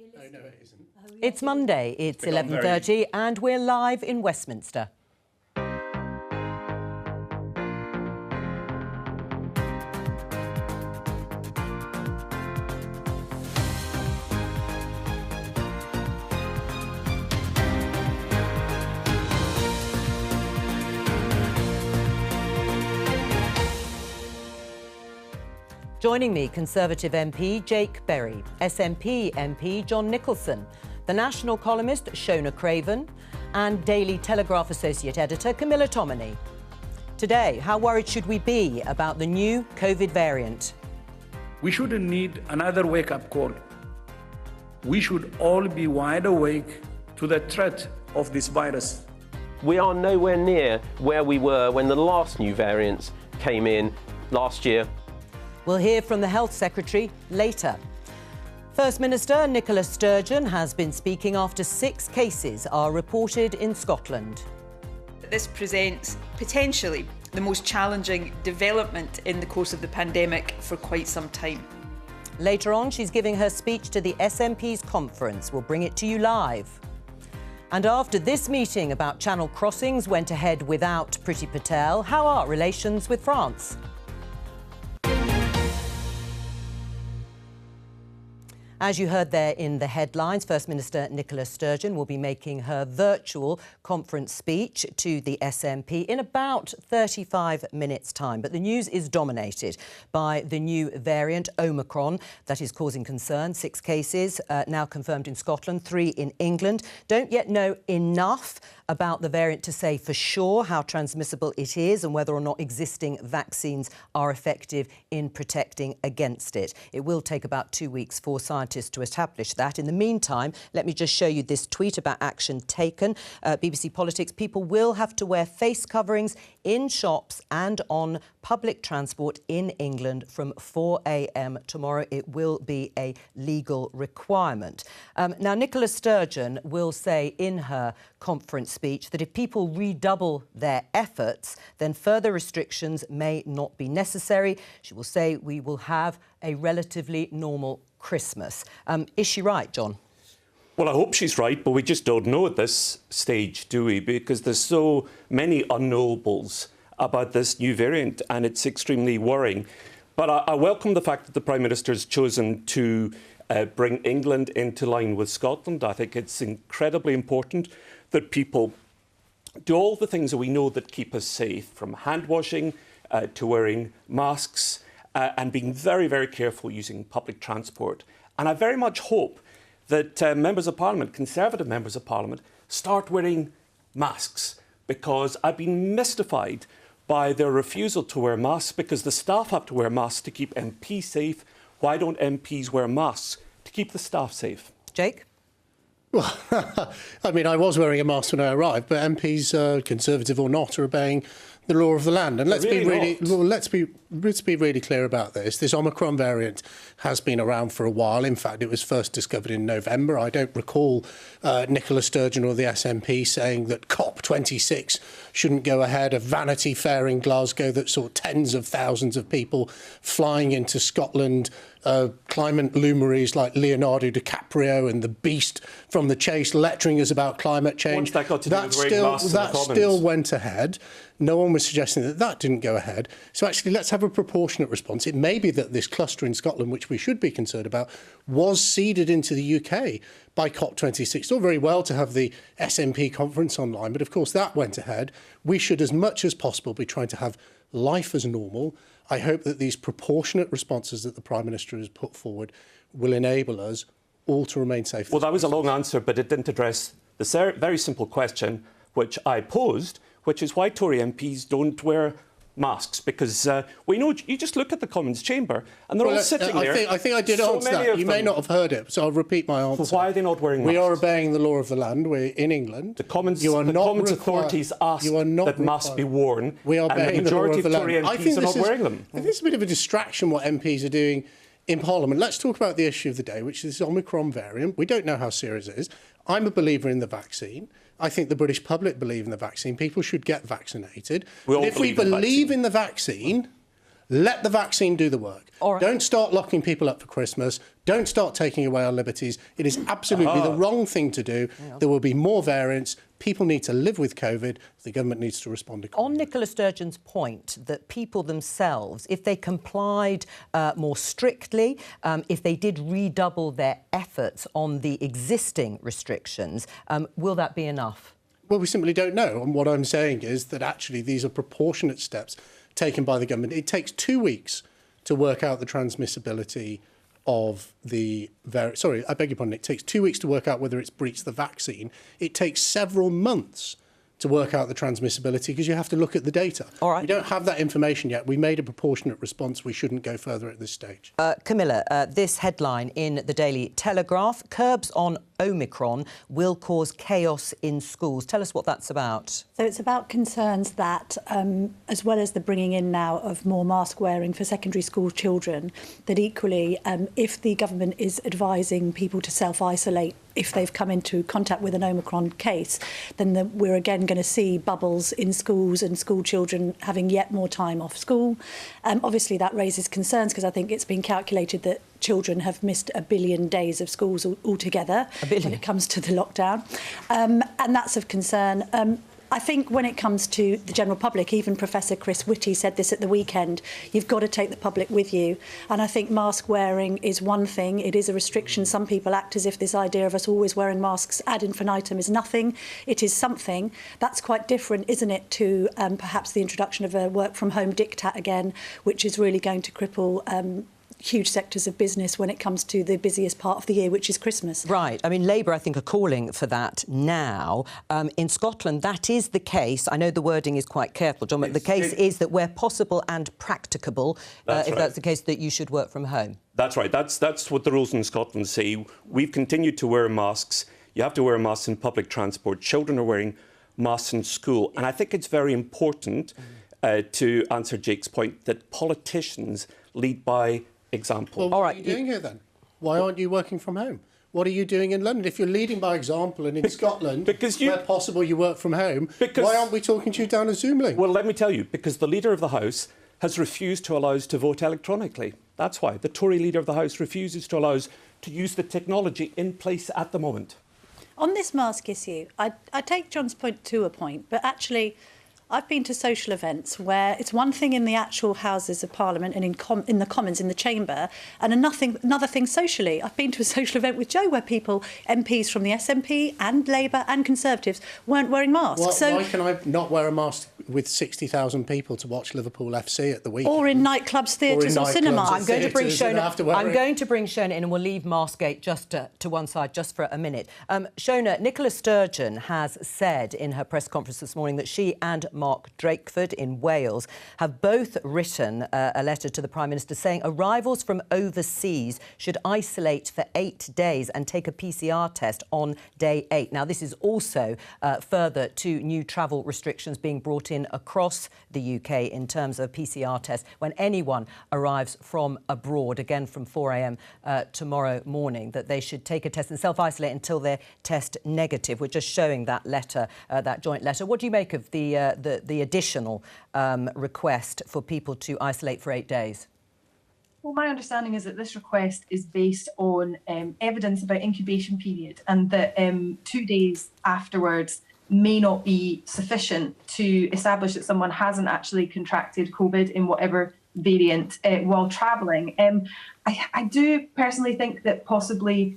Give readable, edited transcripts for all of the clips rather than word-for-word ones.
Oh, no, it isn't. It's Monday, it's 11:30 and we're live in Westminster. Joining me, Conservative MP Jake Berry, SNP MP John Nicolson, the national columnist Shona Craven, and Daily Telegraph Associate Editor Camilla Tominey. Today, how worried should we be about the new COVID variant? We shouldn't need another wake-up call. We should all be wide awake to the threat of this virus. We are nowhere near where we were when the last new variants came in last year. We'll hear from the Health Secretary later. First Minister Nicolas Sturgeon has been speaking after 6 cases are reported in Scotland. This presents potentially the most challenging development in the course of the pandemic for quite some time. Later on, she's giving her speech to the SNP's conference. We'll bring it to you live. And after this meeting about Channel crossings went ahead without Priti Patel, how are relations with France? As you heard there in the headlines, First Minister Nicola Sturgeon will be making her virtual conference speech to the SNP in about 35 minutes' time. But the news is dominated by the new variant, OMICRON, that is causing concern. 6 cases now confirmed in Scotland, 3 in England. Don't yet know enough about the variant to say for sure how transmissible it is and whether or not existing vaccines are effective in protecting against it. It will take about 2 weeks for scientists to establish that. In the meantime, let me just show you this tweet about action taken. BBC Politics, people will have to wear face coverings in shops and on public transport in England from 4 a.m. tomorrow. It will be a legal requirement. Now, Nicola Sturgeon will say in her conference speech that if people redouble their efforts, then further restrictions may not be necessary. She will say we will have a relatively normal Christmas. Is she right, John? Well, I hope she's right, but we just don't know at this stage, do we? Because there's so many unknowables about this new variant, and it's extremely worrying. But I welcome the fact that the Prime Minister has chosen to bring England into line with Scotland. I think it's incredibly important that people do all the things that we know that keep us safe, from hand washing to wearing masks and being very, very careful using public transport. And I very much hope that members of Parliament, Conservative members of Parliament, start wearing masks, because I've been mystified by their refusal to wear masks, because the staff have to wear masks to keep MPs safe. Why don't MPs wear masks to keep the staff safe? Jake? Well, I mean, I was wearing a mask when I arrived, but MPs, Conservative or not, are obeying the law of the land. And let's be really clear about this. This Omicron variant has been around for a while. In fact, it was first discovered in November. I don't recall Nicola Sturgeon or the SNP saying that COP26 shouldn't go ahead, a Vanity Fair in Glasgow that saw tens of thousands of people flying into Scotland, climate luminaries like Leonardo DiCaprio and the Beast from The Chase lecturing us about climate change. That still went ahead. No one was suggesting that that didn't go ahead. So actually, let's have a proportionate response. It may be that this cluster in Scotland, which we should be concerned about, was seeded into the UK by COP26. It's all very well to have the SNP conference online, but of course that went ahead. We should, as much as possible, be trying to have life as normal. I hope that these proportionate responses that the Prime Minister has put forward will enable us all to remain safe. Well, that was a long answer, but it didn't address the very simple question which I posed, which is why Tory MPs don't wear masks, because we know, you just look at the Commons chamber and they're all sitting there. I think I did answer that. You may not have heard it, so I'll repeat my answer. So why are they not wearing masks? We are obeying the law of the land. We're in England. The Commons authorities ask that masks be worn, we are and the majority of Tory MPs are not wearing them. I think it's a bit of a distraction what MPs are doing in Parliament. Let's talk about the issue of the day, which is this Omicron variant. We don't know how serious it is. I'm a believer in the vaccine. I think the British public believe in the vaccine. People should get vaccinated. If we believe in the vaccine, Let the vaccine do the work. All right. Don't start locking people up for Christmas. Don't start taking away our liberties. It is absolutely the wrong thing to do. Yeah. There will be more variants. People need to live with COVID. The government needs to respond accordingly. On Nicola Sturgeon's point that people themselves, if they complied more strictly, if they did redouble their efforts on the existing restrictions, will that be enough? Well, we simply don't know. And what I'm saying is that actually these are proportionate steps taken by the government. It takes 2 weeks to work out the transmissibility of the sorry, I beg your pardon. It takes 2 weeks to work out whether it's breached the vaccine. It takes several months to work out the transmissibility because you have to look at the data. All right. We don't have that information yet. We made a proportionate response. We shouldn't go further at this stage. Camilla, this headline in the Daily Telegraph, curbs on Omicron will cause chaos in schools. Tell us what that's about. So it's about concerns that, as well as the bringing in now of more mask wearing for secondary school children, that equally, if the government is advising people to self-isolate if they've come into contact with an Omicron case, then we're again going to see bubbles in schools and school children having yet more time off school. Obviously, that raises concerns because I think it's been calculated that children have missed 1 billion days of schools altogether when it comes to the lockdown. And that's of concern. I think when it comes to the general public, even Professor Chris Whitty said this at the weekend, you've got to take the public with you. And I think mask wearing is one thing. It is a restriction. Some people act as if this idea of us always wearing masks ad infinitum is nothing. It is something. That's quite different, isn't it, to perhaps the introduction of a work-from-home diktat again, which is really going to cripple huge sectors of business when it comes to the busiest part of the year, which is Christmas. Right. I mean, Labour, I think, are calling for that now. In Scotland, that is the case. I know the wording is quite careful, John, but the case is that where possible and practicable, if that's the case, that you should work from home. That's right. That's what the rules in Scotland say. We've continued to wear masks. You have to wear masks in public transport. Children are wearing masks in school. And I think it's very important, to answer Jake's point, that politicians lead by example. Well, what are you doing here then? Why aren't you working from home? What are you doing in London? If you're leading by example and in Scotland, where possible you work from home, why aren't we talking to you down a Zoom link? Well, let me tell you, because the Leader of the House has refused to allow us to vote electronically. That's why. The Tory Leader of the House refuses to allow us to use the technology in place at the moment. On this mask issue, I take John's point to a point, but actually I've been to social events where it's one thing in the actual Houses of Parliament and in the Commons, in the Chamber, and another thing socially. I've been to a social event with Joe where people, MPs from the SNP and Labour and Conservatives, weren't wearing masks. Why can I not wear a mask with 60,000 people to watch Liverpool FC at the weekend? Or in nightclubs, theatres or cinemas. I'm going to bring Shona in and we'll leave Maskgate just to one side just for a minute. Shona, Nicola Sturgeon has said in her press conference this morning that she and Mark Drakeford in Wales have both written a letter to the Prime Minister saying arrivals from overseas should isolate for 8 days and take a PCR test on day 8. Now, this is also further to new travel restrictions being brought in across the UK in terms of PCR tests when anyone arrives from abroad, again from 4 a.m. Tomorrow morning, that they should take a test and self-isolate until they're test negative. We're just showing that letter, that joint letter. What do you make of the additional request for people to isolate for 8 days? Well, my understanding is that this request is based on evidence about incubation period and that 2 days afterwards may not be sufficient to establish that someone hasn't actually contracted COVID in whatever variant while travelling. I do personally think that possibly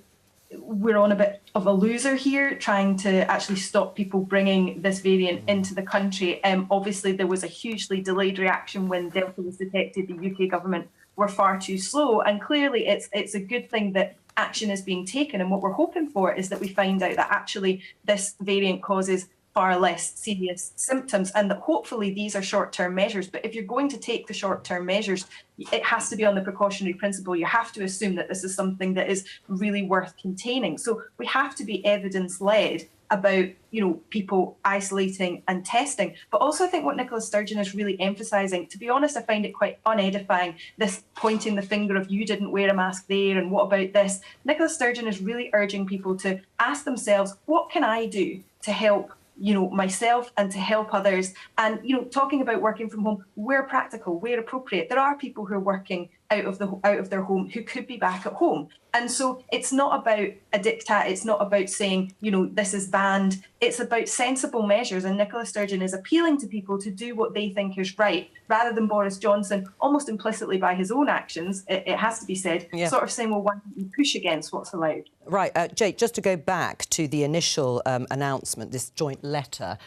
we're on a bit of a loser here, trying to actually stop people bringing this variant into the country. Obviously, there was a hugely delayed reaction when Delta was detected. The UK government were far too slow, and clearly it's a good thing that action is being taken. And what we're hoping for is that we find out that actually this variant causes far less serious symptoms and that hopefully these are short-term measures. But if you're going to take the short-term measures, it has to be on the precautionary principle. You have to assume that this is something that is really worth containing. So we have to be evidence-led about, people isolating and testing. But also I think what Nicola Sturgeon is really emphasising, to be honest, I find it quite unedifying, this pointing the finger of you didn't wear a mask there and what about this? Nicola Sturgeon is really urging people to ask themselves, what can I do to help myself and to help others. And, talking about working from home, where practical, where appropriate, there are people who are working out of their home who could be back at home. And so it's not about a diktat. It's not about saying, this is banned. It's about sensible measures. And Nicola Sturgeon is appealing to people to do what they think is right, rather than Boris Johnson, almost implicitly by his own actions, it has to be said, sort of saying, well, why don't you push against what's allowed? Right. Jake, just to go back to the initial announcement, this joint letter,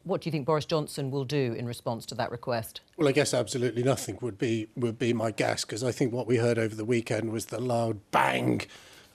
what do you think Boris Johnson will do in response to that request? Well, I guess absolutely nothing would be my guess, because I think what we heard over the weekend was the loud bang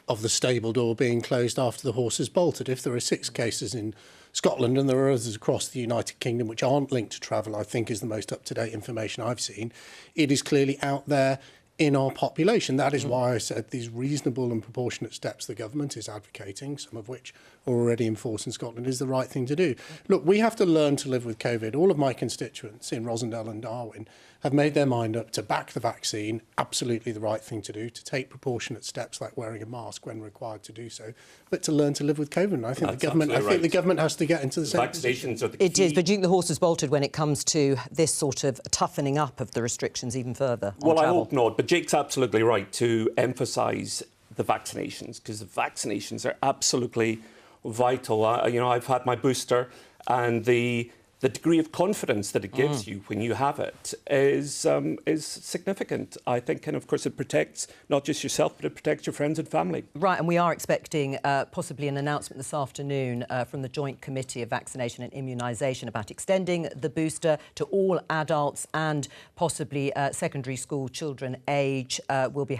of the stable door being closed after the horses bolted. If there are 6 cases in Scotland and there are others across the United Kingdom which aren't linked to travel, I think is the most up-to-date information I've seen, it is clearly out there in our population. That is why I said these reasonable and proportionate steps the government is advocating, some of which are already enforced in Scotland, is the right thing to do. Look, we have to learn to live with COVID. All of my constituents in Rosendale and Darwin have made their mind up to back the vaccine, absolutely the right thing to do, to take proportionate steps like wearing a mask when required to do so, but to learn to live with COVID. And I think the government has to get into the same Vaccinations are the key. It is, but do you think the horse has bolted when it comes to this sort of toughening up of the restrictions even further on Well, travel? I hope not, but Jake's absolutely right to emphasise the vaccinations, because the vaccinations are absolutely vital. I've had my booster, and the degree of confidence that it gives you when you have it is significant, I think. And, of course, it protects not just yourself, but it protects your friends and family. Right, and we are expecting possibly an announcement this afternoon from the Joint Committee of Vaccination and Immunisation about extending the booster to all adults, and possibly secondary school children age will be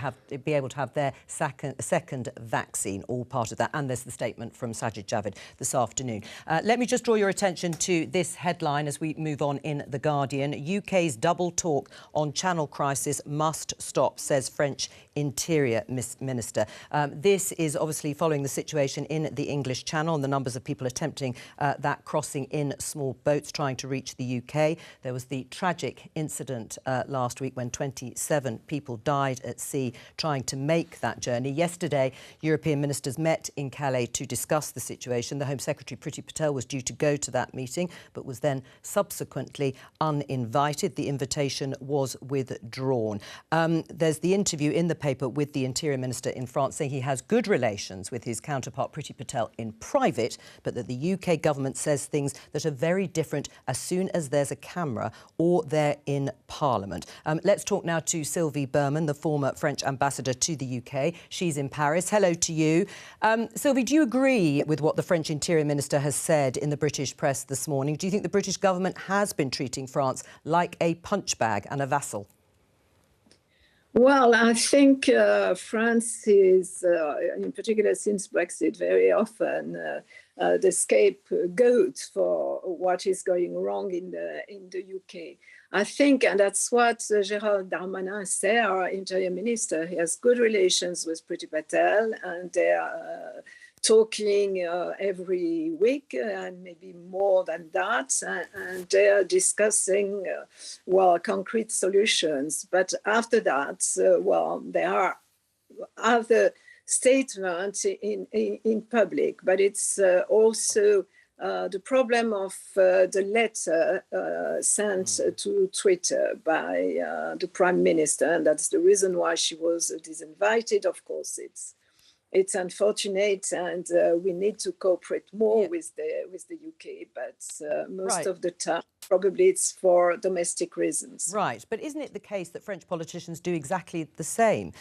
able to have their second vaccine, all part of that. And there's the statement from Sajid Javid this afternoon. Let me just draw your attention to this headline as we move on in The Guardian. UK's double talk on Channel crisis must stop, says French Interior Minister. This is obviously following the situation in the English Channel and the numbers of people attempting that crossing in small boats trying to reach the UK. There was the tragic incident last week when 27 people died at sea trying to make that journey. Yesterday, European ministers met in Calais to discuss the situation. The Home Secretary, Priti Patel, was due to go to that meeting, but was then subsequently uninvited. The invitation was withdrawn. There's the interview in the paper with the Interior Minister in France saying he has good relations with his counterpart Priti Patel in private, but that the UK government says things that are very different as soon as there's a camera or they're in Parliament. Let's talk now to Sylvie Berman, the former French ambassador to the UK. She's in Paris. Hello to you. Sylvie, do you agree with what the French Interior Minister has said in the British press this morning? Do you think the British government has been treating France like a punch bag and a vassal? Well, I think France is, in particular since Brexit, very often the scapegoat for what is going wrong in the UK. I think, and that's what Gérald Darmanin said, our Interior Minister, he has good relations with Priti Patel, and they are talking every week and maybe more than that, and they are discussing, concrete solutions. But after that, there are other statements in public, but it's also the problem of the letter sent to Twitter by the Prime Minister, and that's the reason why she was disinvited. Of course, it's unfortunate, and we need to cooperate more with the UK, but most of the time, probably it's for domestic reasons. Right, but isn't it the case that French politicians do exactly the same,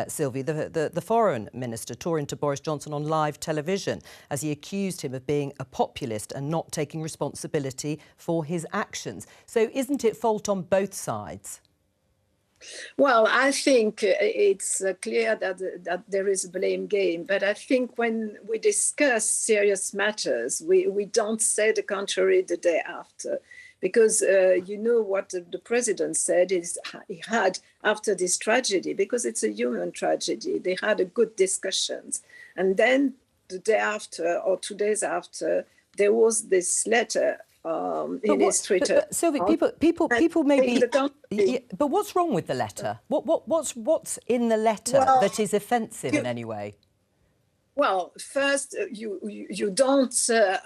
Sylvie? The foreign minister tore into Boris Johnson on live television as he accused him of being a populist and not taking responsibility for his actions. So isn't it fault on both sides? Well, I think it's clear that there is a blame game, but I think when we discuss serious matters, we don't say the contrary the day after, because what the president said is he had, after this tragedy, because it's a human tragedy, they had a good discussions. And then the day after or 2 days after, there was this letter in his Twitter. But Sylvie, people maybe. But what's wrong with the letter? What's in the letter that is offensive in any way? Well, first, you don't send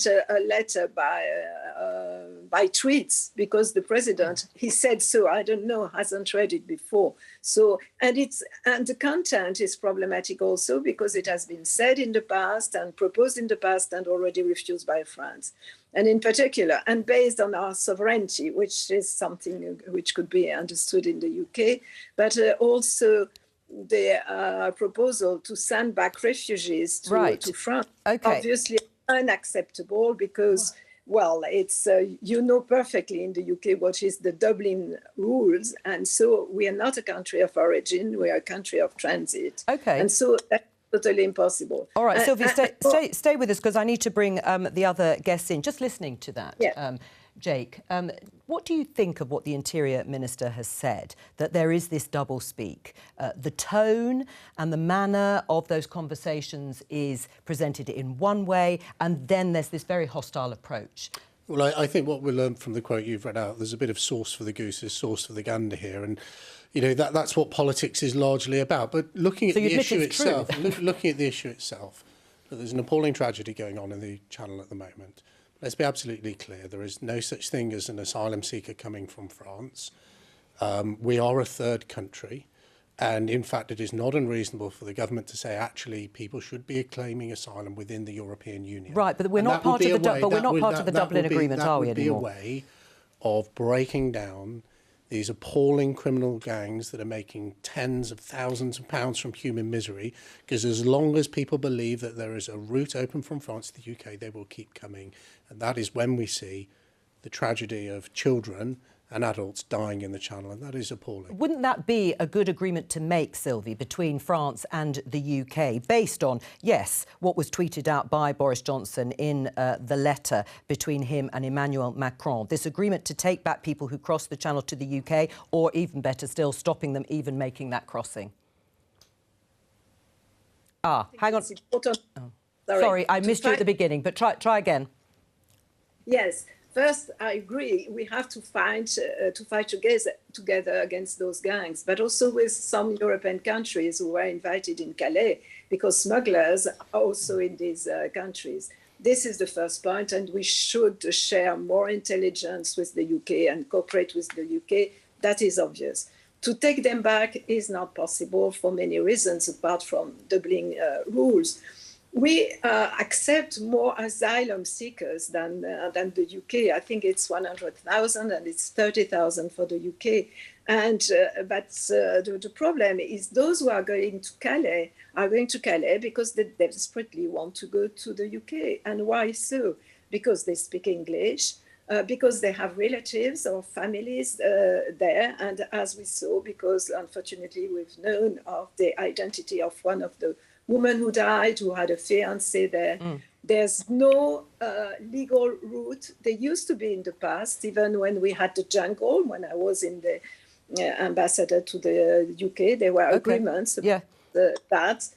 a letter by tweets, because the president, he said so. I don't know, hasn't read it before. So, and the content is problematic also, because it has been said in the past and proposed in the past and already refused by France. And in particular, and based on our sovereignty, which is something which could be understood in the UK, but also the proposal to send back refugees to France, obviously unacceptable, because, well, it's you know perfectly in the UK what is the Dublin rules, and so we are not a country of origin, we are a country of transit. Okay. And so that's totally impossible. All right, Sylvie, stay with us, because I need to bring the other guests in. Just listening to that. Yeah. Jake, what do you think of what the Interior Minister has said, that there is this double speak? The tone and the manner of those conversations is presented in one way, and then there's this very hostile approach. Well, I think what we learned from the quote you've read out, there's a bit of sauce for the goose, there's sauce for the gander here, and you know that's what politics is largely about. But looking at the issue itself, looking at the issue itself, there's an appalling tragedy going on in the Channel at the moment. Let's be absolutely clear, there is no such thing as an asylum seeker coming from France. We are a third country, and in fact it is not unreasonable for the government to say actually people should be claiming asylum within the European Union. Right, but we're not part of the Dublin Agreement, are we, anymore? That would be a way of breaking down these appalling criminal gangs that are making tens of thousands of pounds from human misery, because as long as people believe that there is a route open from France to the UK, they will keep coming. And that is when we see the tragedy of children and adults dying in the Channel, and that is appalling. Wouldn't that be a good agreement to make, Sylvie, between France and the UK, based on, yes, what was tweeted out by Boris Johnson in the letter between him and Emmanuel Macron, this agreement to take back people who cross the Channel to the UK, or even better still, stopping them even making that crossing? Hang on. Oh. Sorry, I missed you at the beginning, but try again. Yes. First, I agree, we have to fight together against those gangs, but also with some European countries who were invited in Calais, because smugglers are also in these countries. This is the first point, and we should share more intelligence with the UK and cooperate with the UK. That is obvious. To take them back is not possible for many reasons, apart from Dublin rules. We accept more asylum seekers than the UK. I think it's 100,000 and it's 30,000 for the UK. And but the problem is those who are going to Calais because they desperately want to go to the UK. And why so? Because they speak English, because they have relatives or families there. And as we saw, because unfortunately we've known of the identity of one of the woman who died, who had a fiancé there. There's no legal route. They used to be in the past, even when we had the jungle, when I was in the ambassador to the UK, there were agreements about that.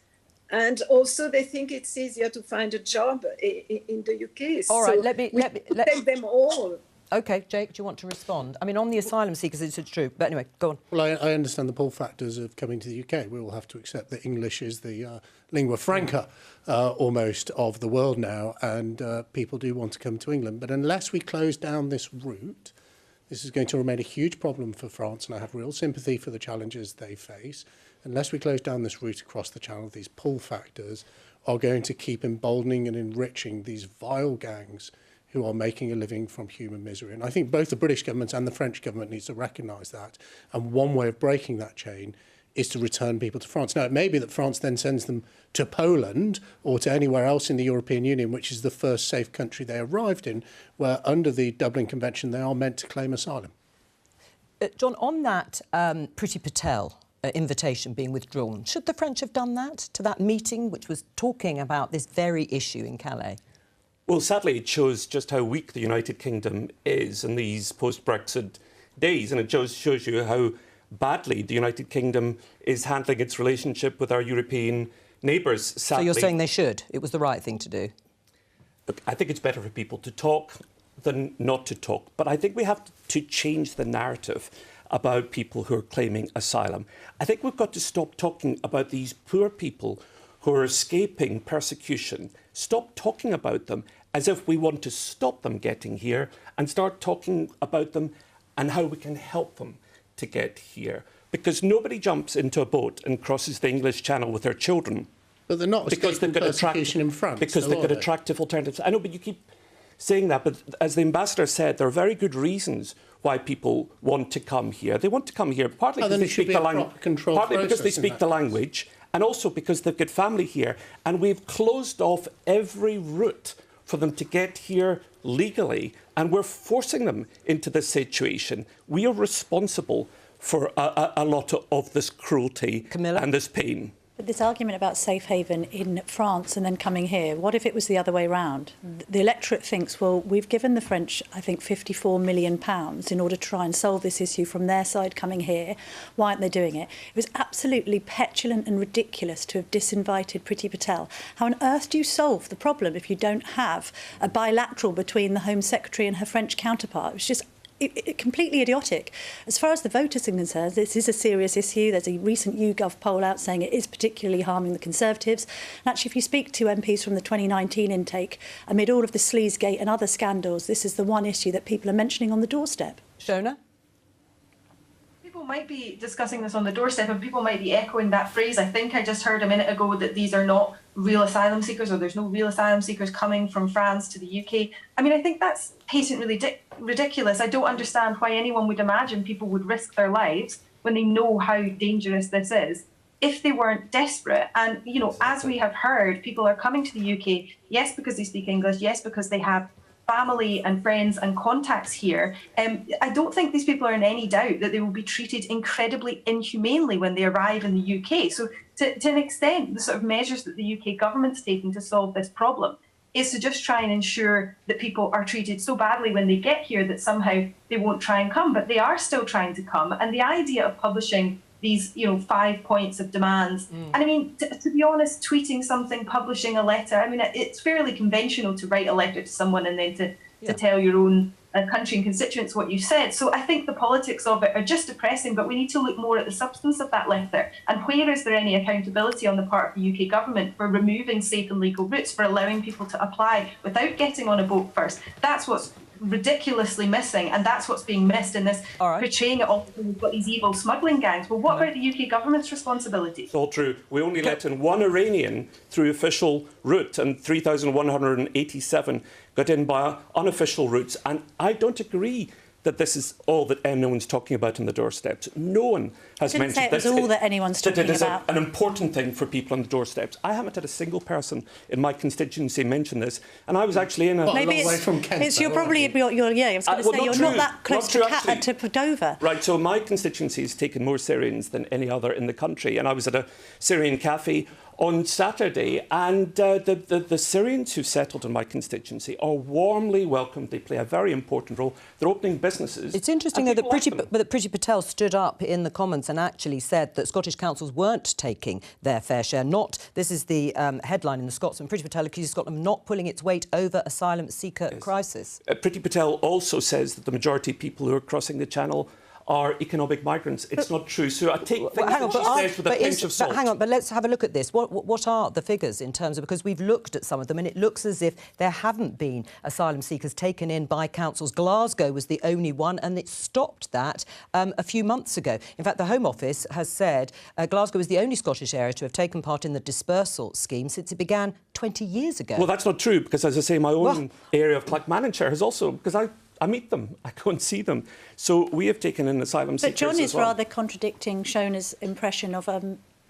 And also they think it's easier to find a job in the UK. All right, let me take them all. OK, Jake, do you want to respond? I mean, on the asylum seekers, it's true. But anyway, go on. Well, I understand the pull factors of coming to the UK. We all have to accept that English is the lingua franca almost of the world now, and people do want to come to England. But unless we close down this route, this is going to remain a huge problem for France, and I have real sympathy for the challenges they face. Unless we close down this route across the Channel, these pull factors are going to keep emboldening and enriching these vile gangs who are making a living from human misery. And I think both the British government and the French government needs to recognise that. And one way of breaking that chain is to return people to France. Now, it may be that France then sends them to Poland or to anywhere else in the European Union, which is the first safe country they arrived in, where under the Dublin Convention they are meant to claim asylum. John, on that Priti Patel invitation being withdrawn, should the French have done that to that meeting which was talking about this very issue in Calais? Well, sadly, it shows just how weak the United Kingdom is in these post-Brexit days, and it shows you how badly the United Kingdom is handling its relationship with our European neighbours, sadly. So you're saying they should? It was the right thing to do? Look, I think it's better for people to talk than not to talk, but I think we have to change the narrative about people who are claiming asylum. I think we've got to stop talking about these poor people who are escaping persecution. Stop talking about them as if we want to stop them getting here and start talking about them and how we can help them to get here. Because nobody jumps into a boat and crosses the English Channel with their children. But they're not escaping persecution in France. Because they've got attractive alternatives. I know, but you keep saying that. But as the ambassador said, there are very good reasons why people want to come here. They want to come here partly because they speak the language, and also because they've got family here. And we've closed off every route for them to get here legally, and we're forcing them into this situation. We are responsible for a lot of this cruelty Camilla? And this pain. But this argument about safe haven in France and then coming here, what if it was the other way around? The electorate thinks, well, we've given the French, I think, £54 million in order to try and solve this issue from their side coming here. Why aren't they doing it? It was absolutely petulant and ridiculous to have disinvited Priti Patel. How on earth do you solve the problem if you don't have a bilateral between the Home Secretary and her French counterpart? It was just completely idiotic. As far as the voters are concerned, this is a serious issue. There's a recent YouGov poll out saying it is particularly harming the Conservatives. And actually, if you speak to MPs from the 2019 intake, amid all of the Sleazegate and other scandals, this is the one issue that people are mentioning on the doorstep. Shona? People might be discussing this on the doorstep and people might be echoing that phrase. I think I just heard a minute ago that these are not real asylum seekers, or there's no real asylum seekers coming from France to the UK. I mean, I think that's patently ridiculous. I don't understand why anyone would imagine people would risk their lives when they know how dangerous this is if they weren't desperate. And, you know, as we have heard, people are coming to the UK, yes, because they speak English, yes, because they have family and friends and contacts here. I don't think these people are in any doubt that they will be treated incredibly inhumanely when they arrive in the UK. So to an extent, the sort of measures that the UK government's taking to solve this problem is to just try and ensure that people are treated so badly when they get here that somehow they won't try and come, but they are still trying to come. And the idea of publishing these, 5 points of demands. And I mean, to be honest, tweeting something, publishing a letter, I mean, it's fairly conventional to write a letter to someone and then to tell your own country and constituents what you said. So I think the politics of it are just depressing, but we need to look more at the substance of that letter. And where is there any accountability on the part of the UK government for removing safe and legal routes, for allowing people to apply without getting on a boat first? That's what's ridiculously missing, and that's what's being missed in this portraying it all. We've got these evil smuggling gangs. Well, what about the UK government's responsibility? It's all true. We only let in one Iranian through official route, and 3,187 got in by unofficial routes. And I don't agree that this is all that anyone's talking about on the doorsteps. No one has mentioned this. It was all that anyone's talking about. It is an important thing for people on the doorsteps. I haven't had a single person in my constituency mention this, and I was actually in a... Maybe you're probably... I was going to say, you're not that close to Dover. Right, so my constituency has taken more Syrians than any other in the country, and I was at a Syrian cafe on Saturday, and the Syrians who settled in my constituency are warmly welcomed. They play a very important role. They're opening businesses. It's interesting, though, that Priti Patel stood up in the Commons and actually said that Scottish councils weren't taking their fair share. This is the headline in the Scotsman. Priti Patel accuses Scotland of not pulling its weight over asylum seeker crisis. Priti Patel also says that the majority of people who are crossing the Channel are economic migrants. It's not true. So I take things that she says with a pinch of salt. Hang on, but let's have a look at this. What are the figures in terms of... Because we've looked at some of them and it looks as if there haven't been asylum seekers taken in by councils. Glasgow was the only one and it stopped that a few months ago. In fact, the Home Office has said Glasgow is the only Scottish area to have taken part in the dispersal scheme since it began 20 years ago. Well, that's not true because, as I say, my own area of Clackmannanshire has also... because I meet them, I go and see them. So we have taken in asylum seekers as well. But John is rather contradicting Shona's impression of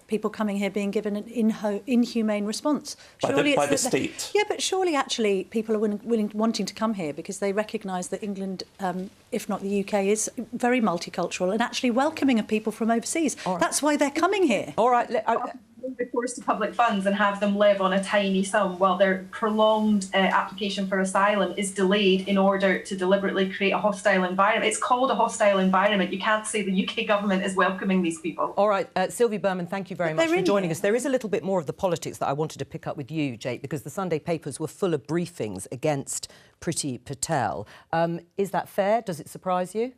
people coming here being given an inhumane response. By the state. Yeah, but surely actually people are wanting to come here because they recognise that England, if not the UK, is very multicultural and actually welcoming of people from overseas. Right. That's why they're coming here. All right. Recourse to public funds and have them live on a tiny sum while their prolonged application for asylum is delayed in order to deliberately create a hostile environment. It's called a hostile environment. You can't say the UK government is welcoming these people. All right, Sylvie Berman, thank you very much for joining us. There is a little bit more of the politics that I wanted to pick up with you, Jake, because the Sunday papers were full of briefings against Priti Patel. Is that fair? Does it surprise you?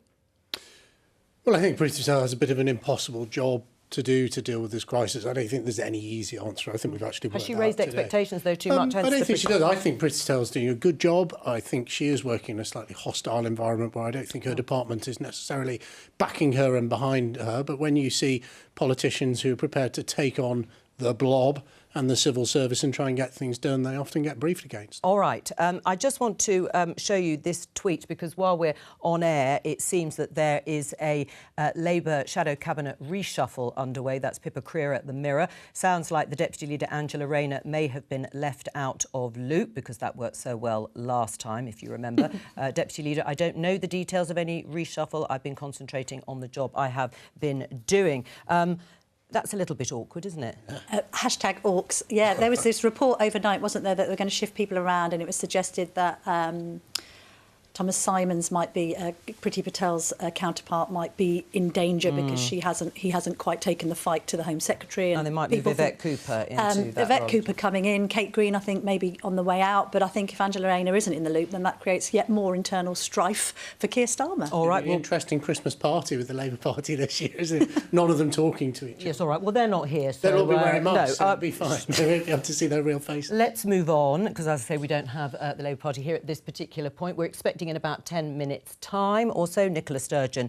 Well, I think Priti Patel has a bit of an impossible job to deal with this crisis. I don't think there's any easy answer. I think we've actually Has she raised expectations, though, too much? I don't think she does. I think Priti Patel's doing a good job. I think she is working in a slightly hostile environment where I don't think her department is necessarily backing her and behind her. But when you see politicians who are prepared to take on the blob and the civil service and try and get things done, they often get briefed against. All right. I just want to show you this tweet, because while we're on air, it seems that there is a Labour shadow cabinet reshuffle underway. That's Pippa Crerar at the Mirror. Sounds like the Deputy Leader, Angela Rayner, may have been left out of loop, because that worked so well last time, if you remember. Deputy Leader, I don't know the details of any reshuffle. I've been concentrating on the job I have been doing. That's a little bit awkward, isn't it? Hashtag orcs. Yeah, there was this report overnight, wasn't there, that they were going to shift people around, and it was suggested that Thomas Simons might be, Priti Patel's counterpart, might be in danger because he hasn't quite taken the fight to the Home Secretary. And they might move Yvette Cooper into that Yvette role. Cooper coming in, Kate Green, I think, maybe on the way out. But I think if Angela Rayner isn't in the loop, then that creates yet more internal strife for Keir Starmer. All right, well, interesting Christmas party with the Labour Party this year, isn't it? None of them talking to each other. Yes, all right. Well, they're not here, so... They'll all be wearing masks, so no, it'll be fine. They won't be able to see their real faces. Let's move on, because, as I say, we don't have the Labour Party here at this particular point. We're expecting in about 10 minutes' time also Nicola Sturgeon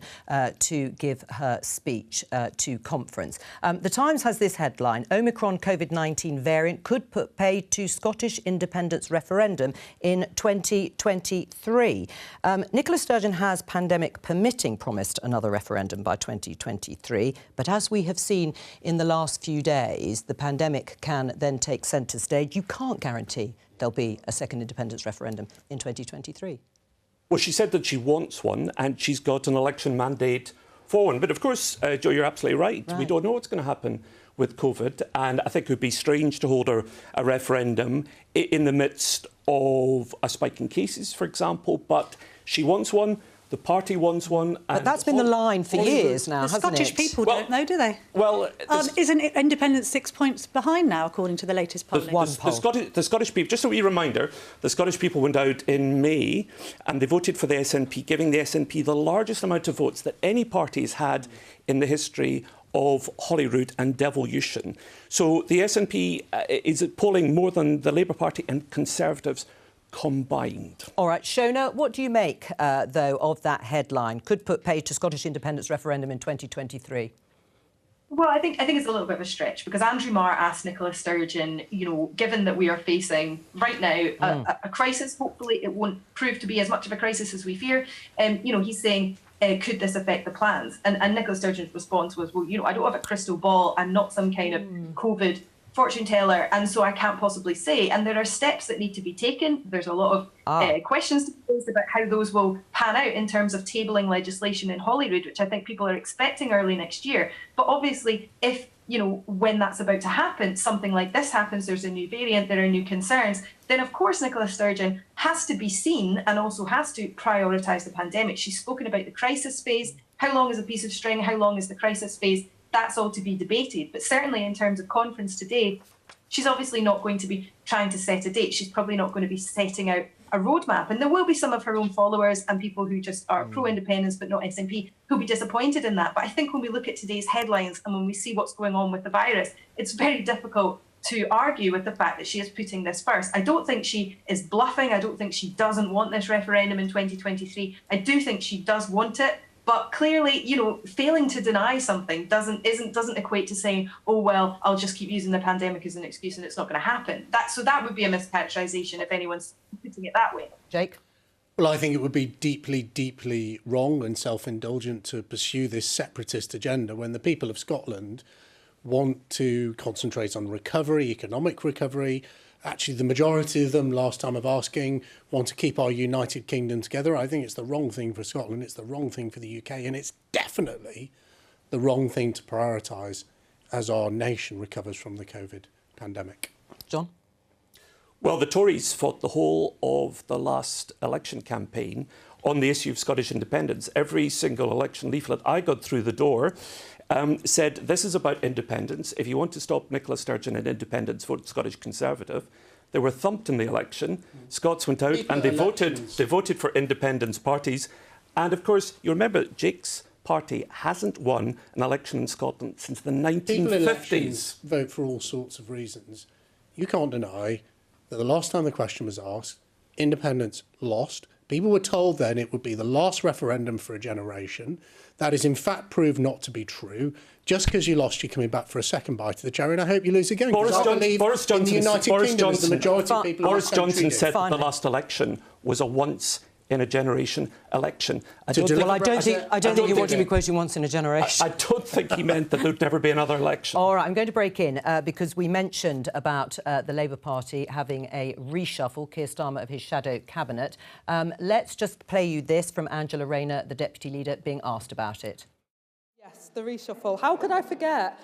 to give her speech to conference. The Times has this headline: Omicron COVID-19 variant could put paid to Scottish independence referendum in 2023. Nicola Sturgeon has, pandemic permitting, promised another referendum by 2023. But as we have seen in the last few days, the pandemic can then take centre stage. You can't guarantee there'll be a second independence referendum in 2023. Well, she said that she wants one, and she's got an election mandate for one. But of course, Jo, you're absolutely right. We don't know what's going to happen with COVID, and I think it would be strange to hold a referendum in the midst of a spike in cases, for example. But she wants one. The party wants one. But that's been the line for years now, hasn't it? The Scottish people don't know, do they? Well, isn't independence 6 points behind now, according to the latest polling? The Scottish people, just a wee reminder, the Scottish people went out in May and they voted for the SNP, giving the SNP the largest amount of votes that any party has had in the history of Holyrood and devolution. So the SNP is polling more than the Labour Party and Conservatives combined. All right, Shona, what do you make, though, of that headline? Could put paid to Scottish independence referendum in 2023. Well, I think it's a little bit of a stretch, because Andrew Marr asked Nicola Sturgeon, given that we are facing right now a crisis, hopefully it won't prove to be as much of a crisis as we fear. He's saying, could this affect the plans? And Nicola Sturgeon's response was, well, I don't have a crystal ball. I'm not some kind of COVID fortune teller, and so I can't possibly say. And there are steps that need to be taken. There's a lot of questions to be raised about how those will pan out in terms of tabling legislation in Holyrood, which I think people are expecting early next year. But obviously, if when that's about to happen, something like this happens, there's a new variant, there are new concerns, then of course Nicola Sturgeon has to be seen and also has to prioritise the pandemic. She's spoken about the crisis phase. How long is a piece of string? How long is the crisis phase? That's all to be debated. But certainly in terms of conference today, she's obviously not going to be trying to set a date. She's probably not going to be setting out a roadmap. And there will be some of her own followers and people who just are pro-independence but not SNP who'll be disappointed in that. But I think when we look at today's headlines and when we see what's going on with the virus, it's very difficult to argue with the fact that she is putting this first. I don't think she is bluffing. I don't think she doesn't want this referendum in 2023. I do think she does want it. But clearly, failing to deny something doesn't equate to saying, oh, well, I'll just keep using the pandemic as an excuse and it's not going to happen. That would be a mischaracterisation if anyone's putting it that way. Jake? Well, I think it would be deeply, deeply wrong and self-indulgent to pursue this separatist agenda when the people of Scotland want to concentrate on recovery, economic recovery. Actually, the majority of them, last time of asking, want to keep our United Kingdom together. I think it's the wrong thing for Scotland, it's the wrong thing for the UK, and it's definitely the wrong thing to prioritise as our nation recovers from the COVID pandemic. John? Well, the Tories fought the whole of the last election campaign on the issue of Scottish independence. Every single election leaflet I got through the door said this is about independence. If you want to stop Nicola Sturgeon and independence, vote Scottish Conservative. They were thumped in the election. Scots went out and they voted for independence parties. And of course, you remember Jake's Party hasn't won an election in Scotland since the People in 1950s. elections vote for all sorts of reasons. You can't deny that the last time the question was asked, independents lost. People were told then it would be the last referendum for a generation. That is in fact proved not to be true. Just because you lost, you're coming back for a second bite of the cherry, and I hope you lose again. Boris Johnson the United Kingdom, the majority of people Boris Johnson said that the last election was a once-in-a-generation election. I don't think you want to be quoting once in a generation. I don't think he meant that there'd never be another election. All right, I'm going to break in because we mentioned about the Labour Party having a reshuffle, Keir Starmer of his shadow cabinet. Let's just play you this from Angela Rayner, the Deputy Leader, being asked about it. Yes, the reshuffle. How could I forget?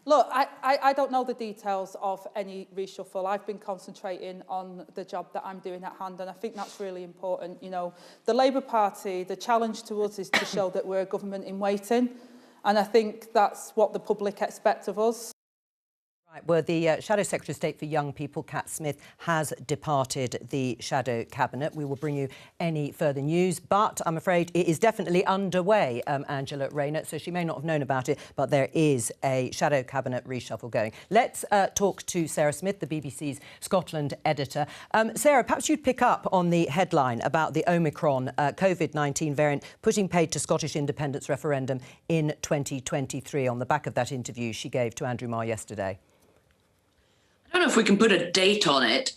Look, I don't know the details of any reshuffle. I've been concentrating on the job that I'm doing at hand, and I think that's really important. You know, the Labour Party, the challenge to us is to show that we're a government in waiting, and I think that's what the public expect of us. Right, well, the Shadow Secretary of State for Young People, Kat Smith, has departed the Shadow Cabinet. We will bring you any further news, but I'm afraid it is definitely underway, Angela Rayner, so she may not have known about it, but there is a Shadow Cabinet reshuffle going. Let's talk to Sarah Smith, the BBC's Scotland editor. Sarah, perhaps you'd pick up on the headline about the OMICRON COVID-19 variant putting paid to Scottish independence referendum in 2023 on the back of that interview she gave to Andrew Marr yesterday. I don't know if we can put a date on it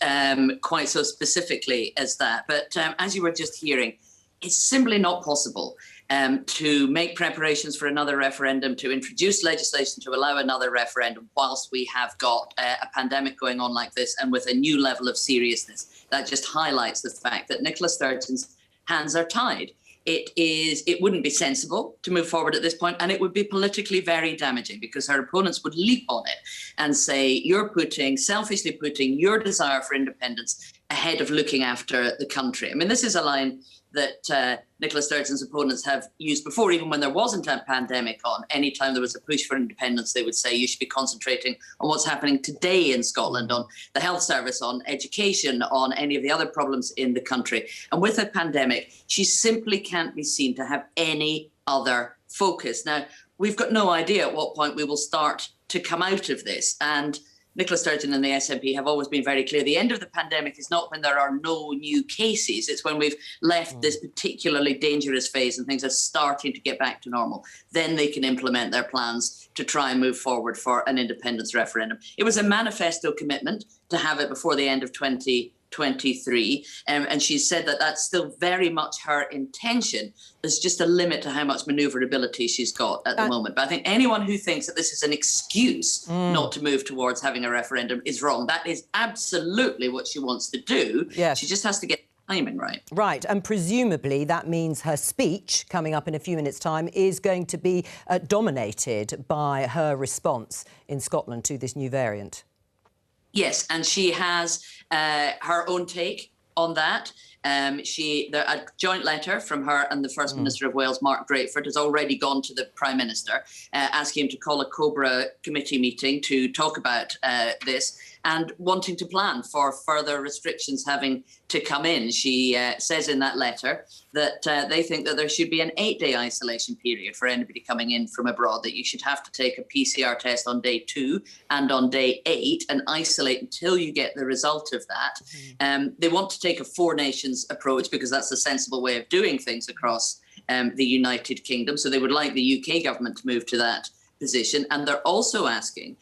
quite so specifically as that, but as you were just hearing, it's simply not possible to make preparations for another referendum, to introduce legislation to allow another referendum whilst we have got a pandemic going on like this and with a new level of seriousness. That just highlights the fact that Nicola Sturgeon's hands are tied. It wouldn't be sensible to move forward at this point, and it would be politically very damaging because her opponents would leap on it and say, you're selfishly putting your desire for independence ahead of looking after the country. I mean, this is a line that Nicola Sturgeon's opponents have used before, even when there wasn't a pandemic on. Anytime there was a push for independence, they would say you should be concentrating on what's happening today in Scotland, on the health service, on education, on any of the other problems in the country. And with a pandemic, she simply can't be seen to have any other focus. Now, we've got no idea at what point we will start to come out of this. And Nicola Sturgeon and the SNP have always been very clear. The end of the pandemic is not when there are no new cases. It's when we've left this particularly dangerous phase and things are starting to get back to normal. Then they can implement their plans to try and move forward for an independence referendum. It was a manifesto commitment to have it before the end of 2023. And she said that that's still very much her intention. There's just a limit to how much manoeuvrability she's got at the moment. But I think anyone who thinks that this is an excuse not to move towards having a referendum is wrong. That is absolutely what she wants to do. Yes. She just has to get the timing right. Right, and presumably that means her speech, coming up in a few minutes' time, is going to be dominated by her response in Scotland to this new variant. Yes, and she has her own take on that. A joint letter from her and the First Minister of Wales, Mark Drakeford, has already gone to the Prime Minister, asking him to call a COBRA committee meeting to talk about this and wanting to plan for further restrictions having to come in. She says in that letter that they think that there should be an 8-day isolation period for anybody coming in from abroad, that you should have to take a PCR test on day 2 and on day 8 and isolate until you get the result of that. They want to take a 4 nations approach because that's a sensible way of doing things across the United Kingdom. So they would like the UK government to move to that position. And they're also asking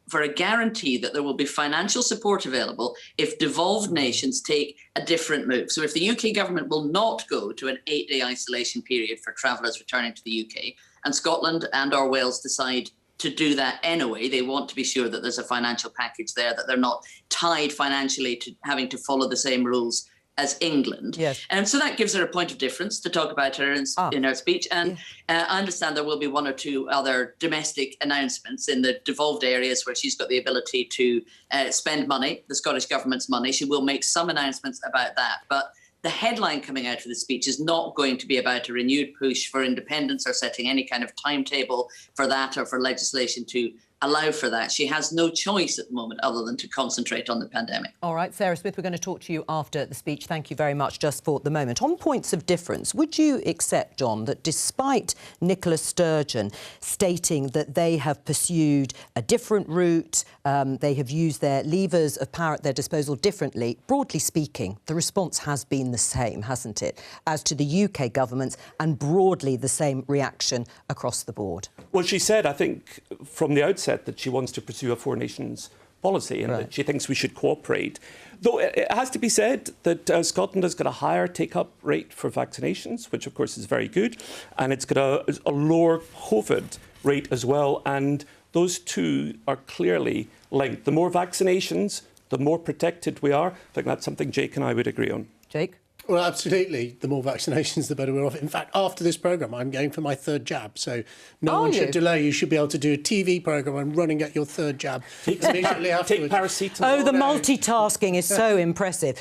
for a guarantee that there will be financial support available if devolved nations take a different move. So if the UK government will not go to an 8-day isolation period for travellers returning to the UK, and Scotland and or Wales decide to do that anyway, they want to be sure that there's a financial package there, that they're not tied financially to having to follow the same rules as England. Yes. And so that gives her a point of difference to talk about her in her speech. And I understand there will be 1 or 2 other domestic announcements in the devolved areas where she's got the ability to spend money, the Scottish government's money. She will make some announcements about that. But the headline coming out of the speech is not going to be about a renewed push for independence or setting any kind of timetable for that or for legislation to allow for that. She has no choice at the moment other than to concentrate on the pandemic. All right, Sarah Smith, we're going to talk to you after the speech. Thank you very much just for the moment. On points of difference, would you accept, John, that despite Nicola Sturgeon stating that they have pursued a different route, they have used their levers of power at their disposal differently, broadly speaking, the response has been the same, hasn't it, as to the UK government's, and broadly the same reaction across the board? Well, she said, I think, from the outset that she wants to pursue a four nations policy and that she thinks we should cooperate. Though it has to be said that Scotland has got a higher take-up rate for vaccinations, which of course is very good, and it's got a lower COVID rate as well, and those two are clearly linked. The more vaccinations, the more protected we are. I think that's something Jake and I would agree on. Jake? Well, absolutely. The more vaccinations, the better we're off. In fact, after this programme, I'm going for my third jab. So no one should delay. You should be able to do a TV programme and running at your third jab immediately afterwards. Take paracetamol. Oh, the multitasking is so impressive.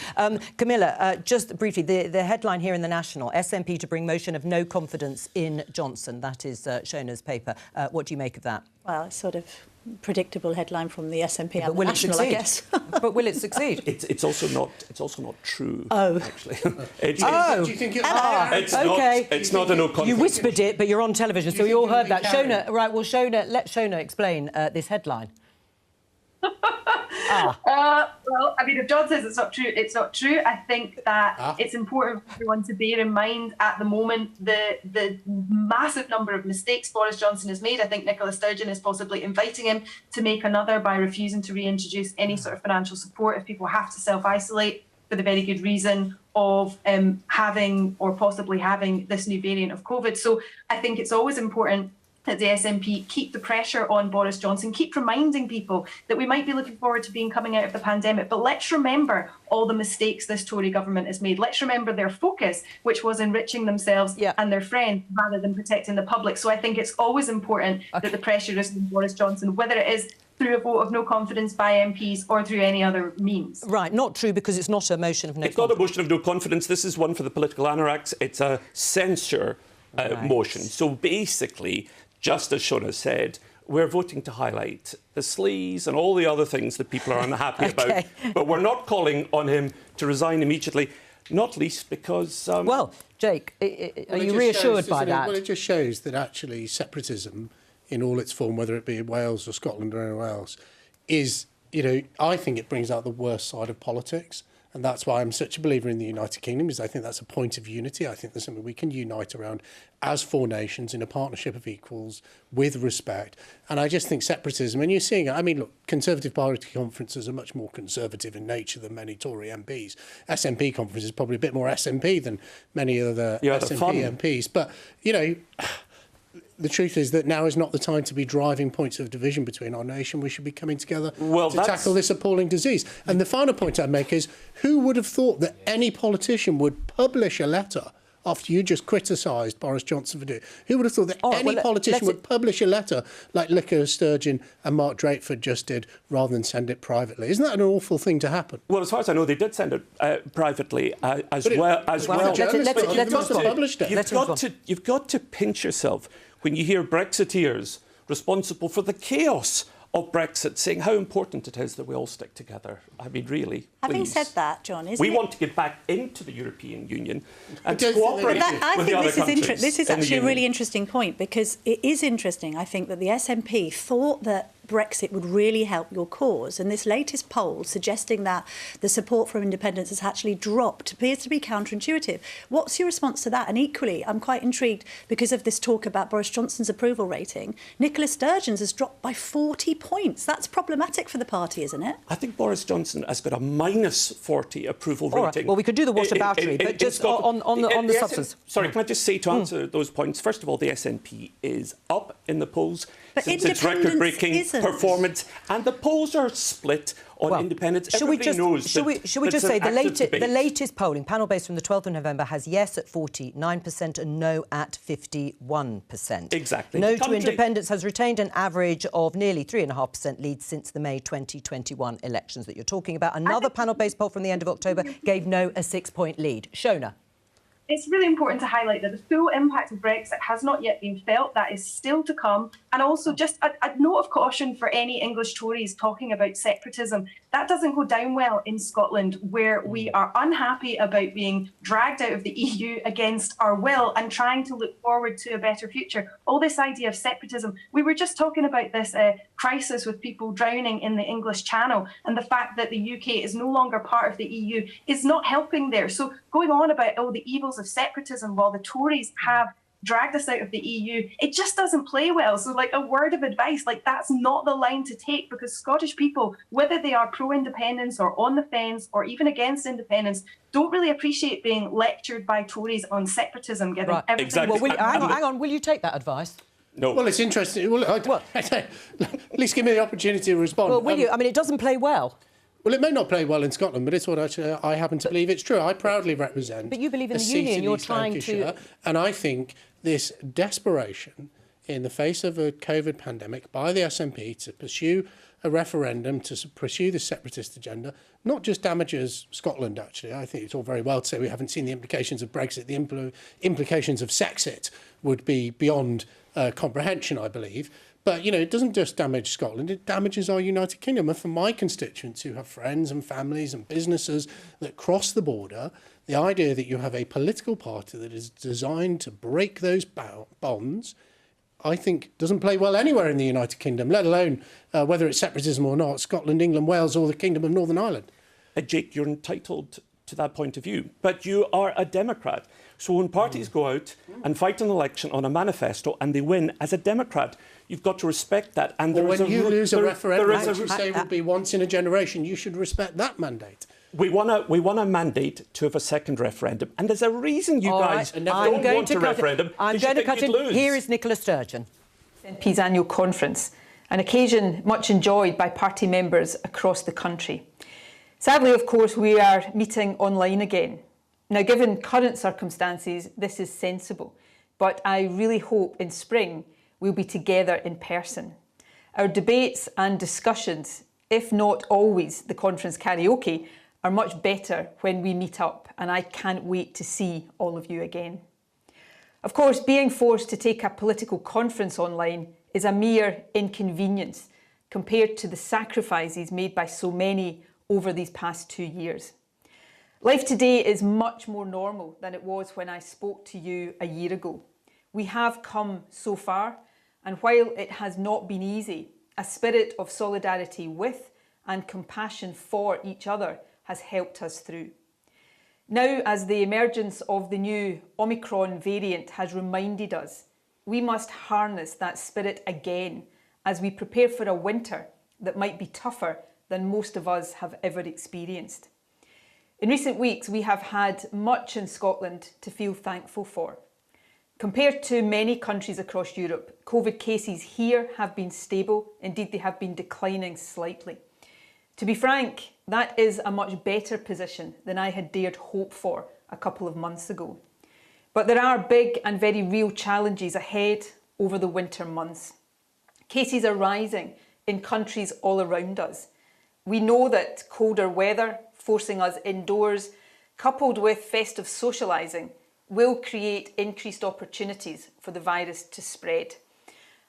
Camilla, just briefly, the headline here in the National, SNP to bring motion of no confidence in Johnson. That is Shona's paper. What do you make of that? Well, it's sort of predictable headline from the SNP and but the will National, it I guess. But will it succeed? It's also not true. Oh, actually. Do you think It's not a no confidence. You whispered it, but you're on television, so we all heard that. Shona, right? Well, let Shona explain this headline. Well, I mean, if John says it's not true, it's not true. I think that it's important for everyone to bear in mind at the moment the massive number of mistakes Boris Johnson has made. I think Nicola Sturgeon is possibly inviting him to make another by refusing to reintroduce any sort of financial support if people have to self-isolate for the very good reason of having or possibly having this new variant of COVID. So I think it's always important that the SNP keep the pressure on Boris Johnson, keep reminding people that we might be looking forward to being coming out of the pandemic. But let's remember all the mistakes this Tory government has made. Let's remember their focus, which was enriching themselves and their friends rather than protecting the public. So I think it's always important that the pressure is on Boris Johnson, whether it is through a vote of no confidence by MPs or through any other means. Right, not true, because it's not a motion of no confidence. It's not a motion of no confidence. This is one for the political anoraks. It's a censure motion. So basically, just as Shona said, we're voting to highlight the sleaze and all the other things that people are unhappy about. But we're not calling on him to resign immediately, not least because... well, Jake, are you reassured by that? Well, it just shows that actually separatism in all its form, whether it be in Wales or Scotland or anywhere else, is, I think it brings out the worst side of politics. And that's why I'm such a believer in the United Kingdom, because I think that's a point of unity. I think there's something we can unite around as four nations in a partnership of equals with respect. And I just think separatism, and you're seeing it. I mean, look, Conservative Party conferences are much more conservative in nature than many Tory MPs. SNP conferences are probably a bit more SNP than many other SNP MPs. But, the truth is that now is not the time to be driving points of division between our nation. We should be coming together to tackle this appalling disease. And the final point I'd make is, who would have thought that any politician would publish a letter after you just criticised Boris Johnson for doing it? Who would have thought that any politician would publish a letter like Nicolas Sturgeon and Mark Drakeford just did, rather than send it privately? Isn't that an awful thing to happen? Well, as far as I know, they did send it privately as well. You've got to pinch yourself when you hear Brexiteers responsible for the chaos of Brexit saying how important it is that we all stick together. I mean, really, Having said that, John, we want to get back into the European Union and to cooperate with the other countries. This is actually a really interesting point, because it is interesting, I think, that the SNP thought that Brexit would really help your cause. And this latest poll suggesting that the support from independents has actually dropped appears to be counterintuitive. What's your response to that? And equally, I'm quite intrigued because of this talk about Boris Johnson's approval rating. Nicola Sturgeon's has dropped by 40 points. That's problematic for the party, isn't it? I think Boris Johnson has got a minus 40 approval rating. Right. Well, we could do the whataboutery, but just on the substance. Sorry, can I just say, to answer those points, first of all, the SNP is up in the polls since its record-breaking performance, and the polls are split on independence. Should we just say the latest polling, panel-based from the 12th of November, has yes at 49% and no at 51%. Exactly. No to independence has retained an average of nearly 3.5% lead since the May 2021 elections that you're talking about. Another panel-based poll from the end of October gave no a 6-point lead. Shona. it's really important to highlight that the full impact of Brexit has not yet been felt. That is still to come. And also just a note of caution for any English Tories talking about separatism. That doesn't go down well in Scotland, where we are unhappy about being dragged out of the EU against our will and trying to look forward to a better future. All this idea of separatism. We were just talking about this crisis with people drowning in the English Channel, and the fact that the UK is no longer part of the EU is not helping there. So going on about all the evils of separatism while the Tories have dragged us out of the EU, it just doesn't play well. So like a word of advice, like that's not the line to take, because Scottish people, whether they are pro-independence or on the fence or even against independence, don't really appreciate being lectured by Tories on separatism, given everything. Exactly. Well, hang on, will you take that advice? No. Well, it's interesting. Well, at least give me the opportunity to respond. Well, will you? I mean, it doesn't play well. Well, it may not play well in Scotland, but it's what I happen to believe it's true. I proudly represent. But you believe in the union. You're trying to. And I think this desperation in the face of a COVID pandemic by the SNP to pursue a referendum, to pursue the separatist agenda, not just damages Scotland, actually. I think it's all very well to say we haven't seen the implications of Brexit. The implications of Sexit would be beyond comprehension, I believe. But, you know, it doesn't just damage Scotland, it damages our United Kingdom. And for my constituents who have friends and families and businesses that cross the border, the idea that you have a political party that is designed to break those bonds, I think doesn't play well anywhere in the United Kingdom, let alone whether it's separatism or not, Scotland, England, Wales or the Kingdom of Northern Ireland. Jake, you're entitled to that point of view, but you are a Democrat. So when parties go out and fight an election on a manifesto and they win, as a Democrat, you've got to respect that. And when you lose a referendum, which you say will be once in a generation, you should respect that mandate. We want a mandate to have a second referendum, and there's a reason you guys don't want a referendum. I'm going to cut in. Here is Nicola Sturgeon. SNP's annual conference, an occasion much enjoyed by party members across the country. Sadly, of course, we are meeting online again. Now, given current circumstances, this is sensible, but I really hope in spring we'll be together in person. Our debates and discussions, if not always the conference karaoke, are much better when we meet up, and I can't wait to see all of you again. Of course, being forced to take a political conference online is a mere inconvenience compared to the sacrifices made by so many over these past 2 years. Life today is much more normal than it was when I spoke to you a year ago. We have come so far, and while it has not been easy, a spirit of solidarity with and compassion for each other has helped us through. Now, as the emergence of the new OMICRON variant has reminded us, we must harness that spirit again as we prepare for a winter that might be tougher than most of us have ever experienced. In recent weeks, we have had much in Scotland to feel thankful for. Compared to many countries across Europe, COVID cases here have been stable. Indeed, they have been declining slightly. To be frank, that is a much better position than I had dared hope for a couple of months ago. But there are big and very real challenges ahead over the winter months. Cases are rising in countries all around us. We know that colder weather, forcing us indoors, coupled with festive socialising, will create increased opportunities for the virus to spread.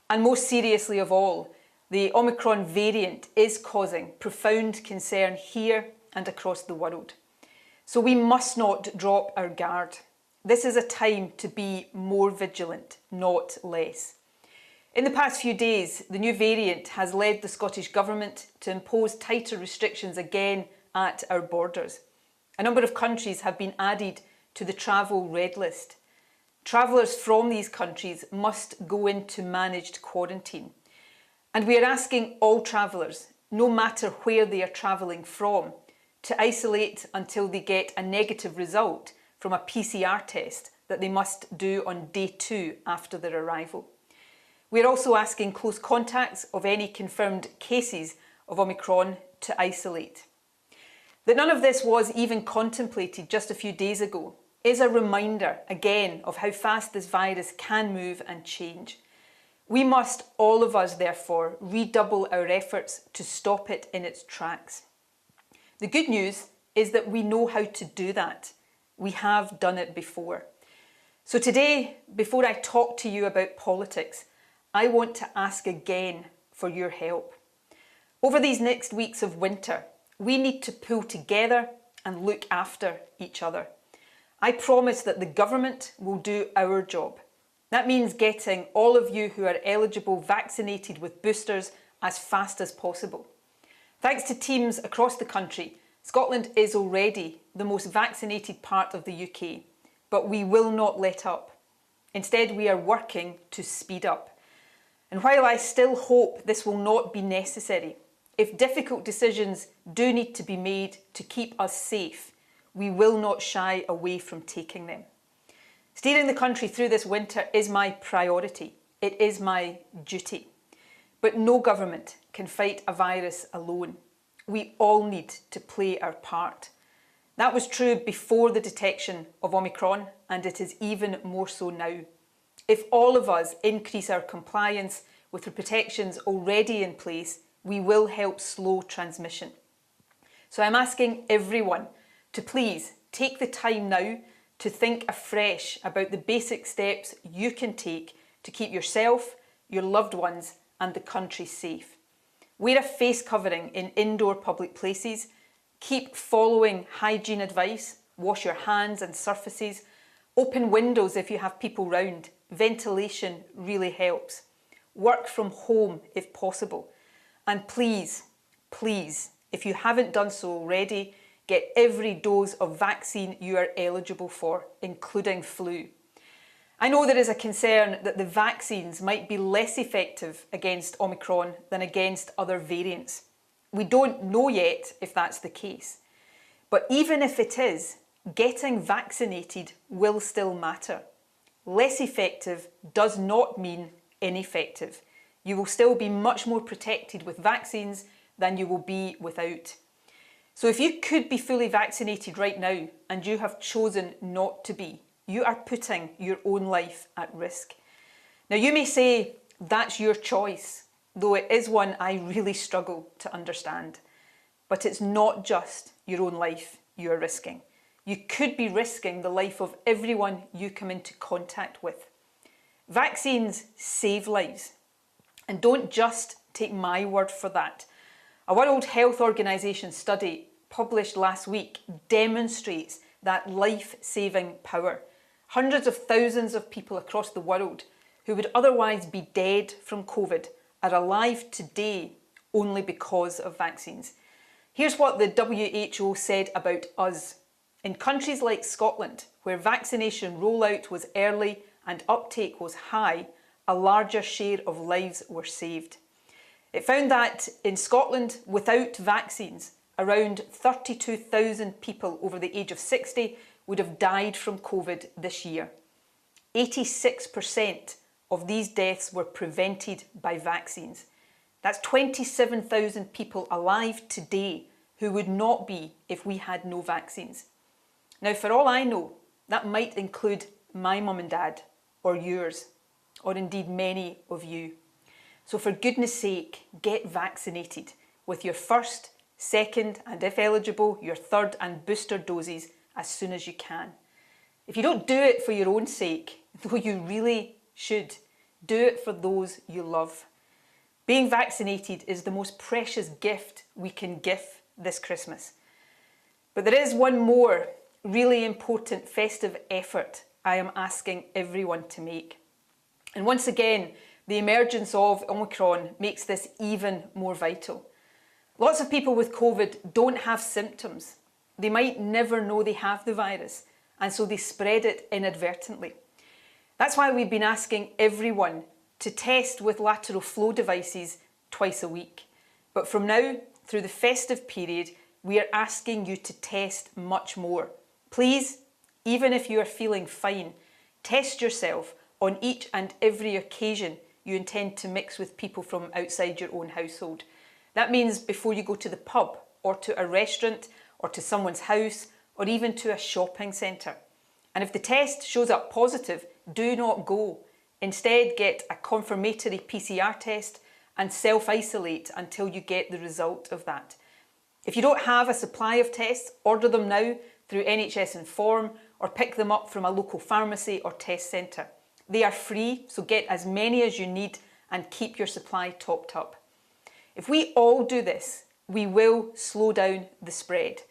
And most seriously of all, the Omicron variant is causing profound concern here and across the world. So we must not drop our guard. This is a time to be more vigilant, not less. In the past few days, the new variant has led the Scottish Government to impose tighter restrictions again at our borders. A number of countries have been added to the travel red list. Travellers from these countries must go into managed quarantine. And we are asking all travellers, no matter where they are travelling from, to isolate until they get a negative result from a PCR test that they must do on day 2 after their arrival. We are also asking close contacts of any confirmed cases of Omicron to isolate. That none of this was even contemplated just a few days ago is a reminder, again, of how fast this virus can move and change. We must, all of us, therefore, redouble our efforts to stop it in its tracks. The good news is that we know how to do that. We have done it before. So today, before I talk to you about politics, I want to ask again for your help. Over these next weeks of winter, we need to pull together and look after each other. I promise that the government will do our job. That means getting all of you who are eligible vaccinated with boosters as fast as possible. Thanks to teams across the country, Scotland is already the most vaccinated part of the UK, but we will not let up. Instead, we are working to speed up. And while I still hope this will not be necessary, if difficult decisions do need to be made to keep us safe, we will not shy away from taking them. Steering the country through this winter is my priority. It is my duty. But no government can fight a virus alone. We all need to play our part. That was true before the detection of Omicron, and it is even more so now. If all of us increase our compliance with the protections already in place, we will help slow transmission. So I'm asking everyone to please take the time now to think afresh about the basic steps you can take to keep yourself, your loved ones and the country safe. Wear a face covering in indoor public places. Keep following hygiene advice. Wash your hands and surfaces. Open windows if you have people round. Ventilation really helps. Work from home if possible. And please, please, if you haven't done so already, get every dose of vaccine you are eligible for, including flu. I know there is a concern that the vaccines might be less effective against Omicron than against other variants. We don't know yet if that's the case. But even if it is, getting vaccinated will still matter. Less effective does not mean ineffective. You will still be much more protected with vaccines than you will be without. So if you could be fully vaccinated right now and you have chosen not to be, you are putting your own life at risk. Now you may say that's your choice, though it is one I really struggle to understand. But it's not just your own life you are risking. You could be risking the life of everyone you come into contact with. Vaccines save lives. And don't just take my word for that. A World Health Organization study published last week demonstrates that life-saving power. Hundreds of thousands of people across the world who would otherwise be dead from COVID are alive today only because of vaccines. Here's what the WHO said about us. In countries like Scotland, where vaccination rollout was early and uptake was high, a larger share of lives were saved. It found that in Scotland, without vaccines, around 32,000 people over the age of 60 would have died from COVID this year. 86% of these deaths were prevented by vaccines. That's 27,000 people alive today who would not be if we had no vaccines. Now, for all I know, that might include my mum and dad, or yours, or indeed many of you. So for goodness sake, get vaccinated with your first, second, and if eligible, your third and booster doses as soon as you can. If you don't do it for your own sake, though you really should, do it for those you love. Being vaccinated is the most precious gift we can give this Christmas. But there is one more really important festive effort I am asking everyone to make. And once again, the emergence of Omicron makes this even more vital. Lots of people with COVID don't have symptoms. They might never know they have the virus, and so they spread it inadvertently. That's why we've been asking everyone to test with lateral flow devices twice a week. But from now, through the festive period, we are asking you to test much more. Please, even if you are feeling fine, test yourself on each and every occasion you intend to mix with people from outside your own household. That means before you go to the pub, or to a restaurant, or to someone's house, or even to a shopping centre. And if the test shows up positive, do not go. Instead, get a confirmatory PCR test and self-isolate until you get the result of that. If you don't have a supply of tests, order them now through NHS Inform or pick them up from a local pharmacy or test centre. They are free, so get as many as you need and keep your supply topped up. If we all do this, we will slow down the spread.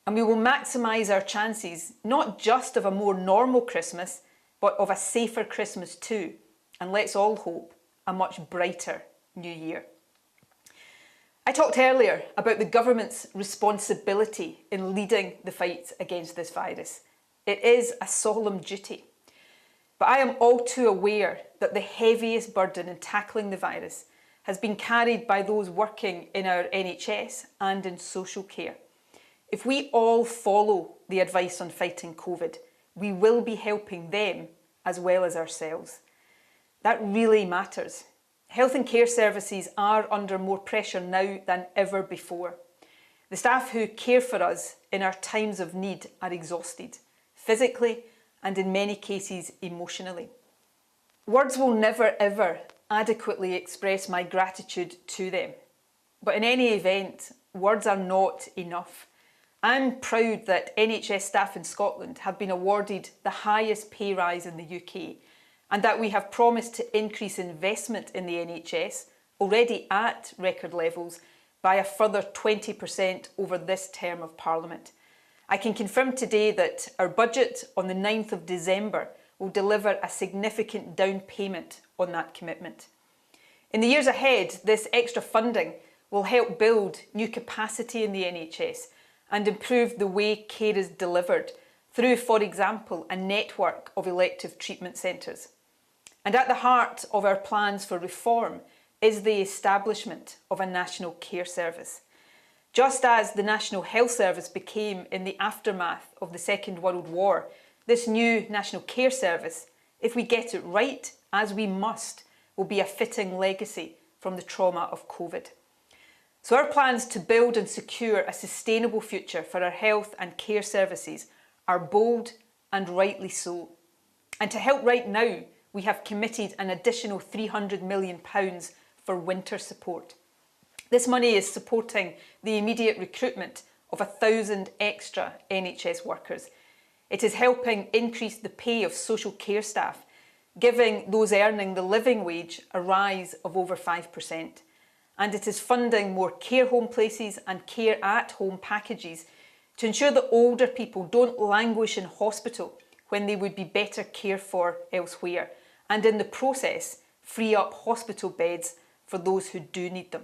And we will maximise our chances, not just of a more normal Christmas, but of a safer Christmas too. And let's all hope, a much brighter new year. I talked earlier about the government's responsibility in leading the fight against this virus. It is a solemn duty. But I am all too aware that the heaviest burden in tackling the virus has been carried by those working in our NHS and in social care. If we all follow the advice on fighting COVID, we will be helping them as well as ourselves. That really matters. Health and care services are under more pressure now than ever before. The staff who care for us in our times of need are exhausted, physically and in many cases emotionally. Words will never ever adequately express my gratitude to them. But in any event, words are not enough. I'm proud that NHS staff in Scotland have been awarded the highest pay rise in the UK, and that we have promised to increase investment in the NHS, already at record levels, by a further 20% over this term of Parliament. I can confirm today that our budget on the 9th of December will deliver a significant down payment on that commitment. In the years ahead, this extra funding will help build new capacity in the NHS and improve the way care is delivered through, for example, a network of elective treatment centres. And at the heart of our plans for reform is the establishment of a national care service. Just as the National Health Service became in the aftermath of the Second World War, this new National Care Service, if we get it right, as we must, will be a fitting legacy from the trauma of COVID. So our plans to build and secure a sustainable future for our health and care services are bold and rightly so. And to help right now, we have committed an additional £300 million for winter support. This money is supporting the immediate recruitment of 1,000 extra NHS workers. It is helping increase the pay of social care staff, giving those earning the living wage a rise of over 5%. And it is funding more care home places and care at home packages to ensure that older people don't languish in hospital when they would be better cared for elsewhere, and in the process free up hospital beds for those who do need them.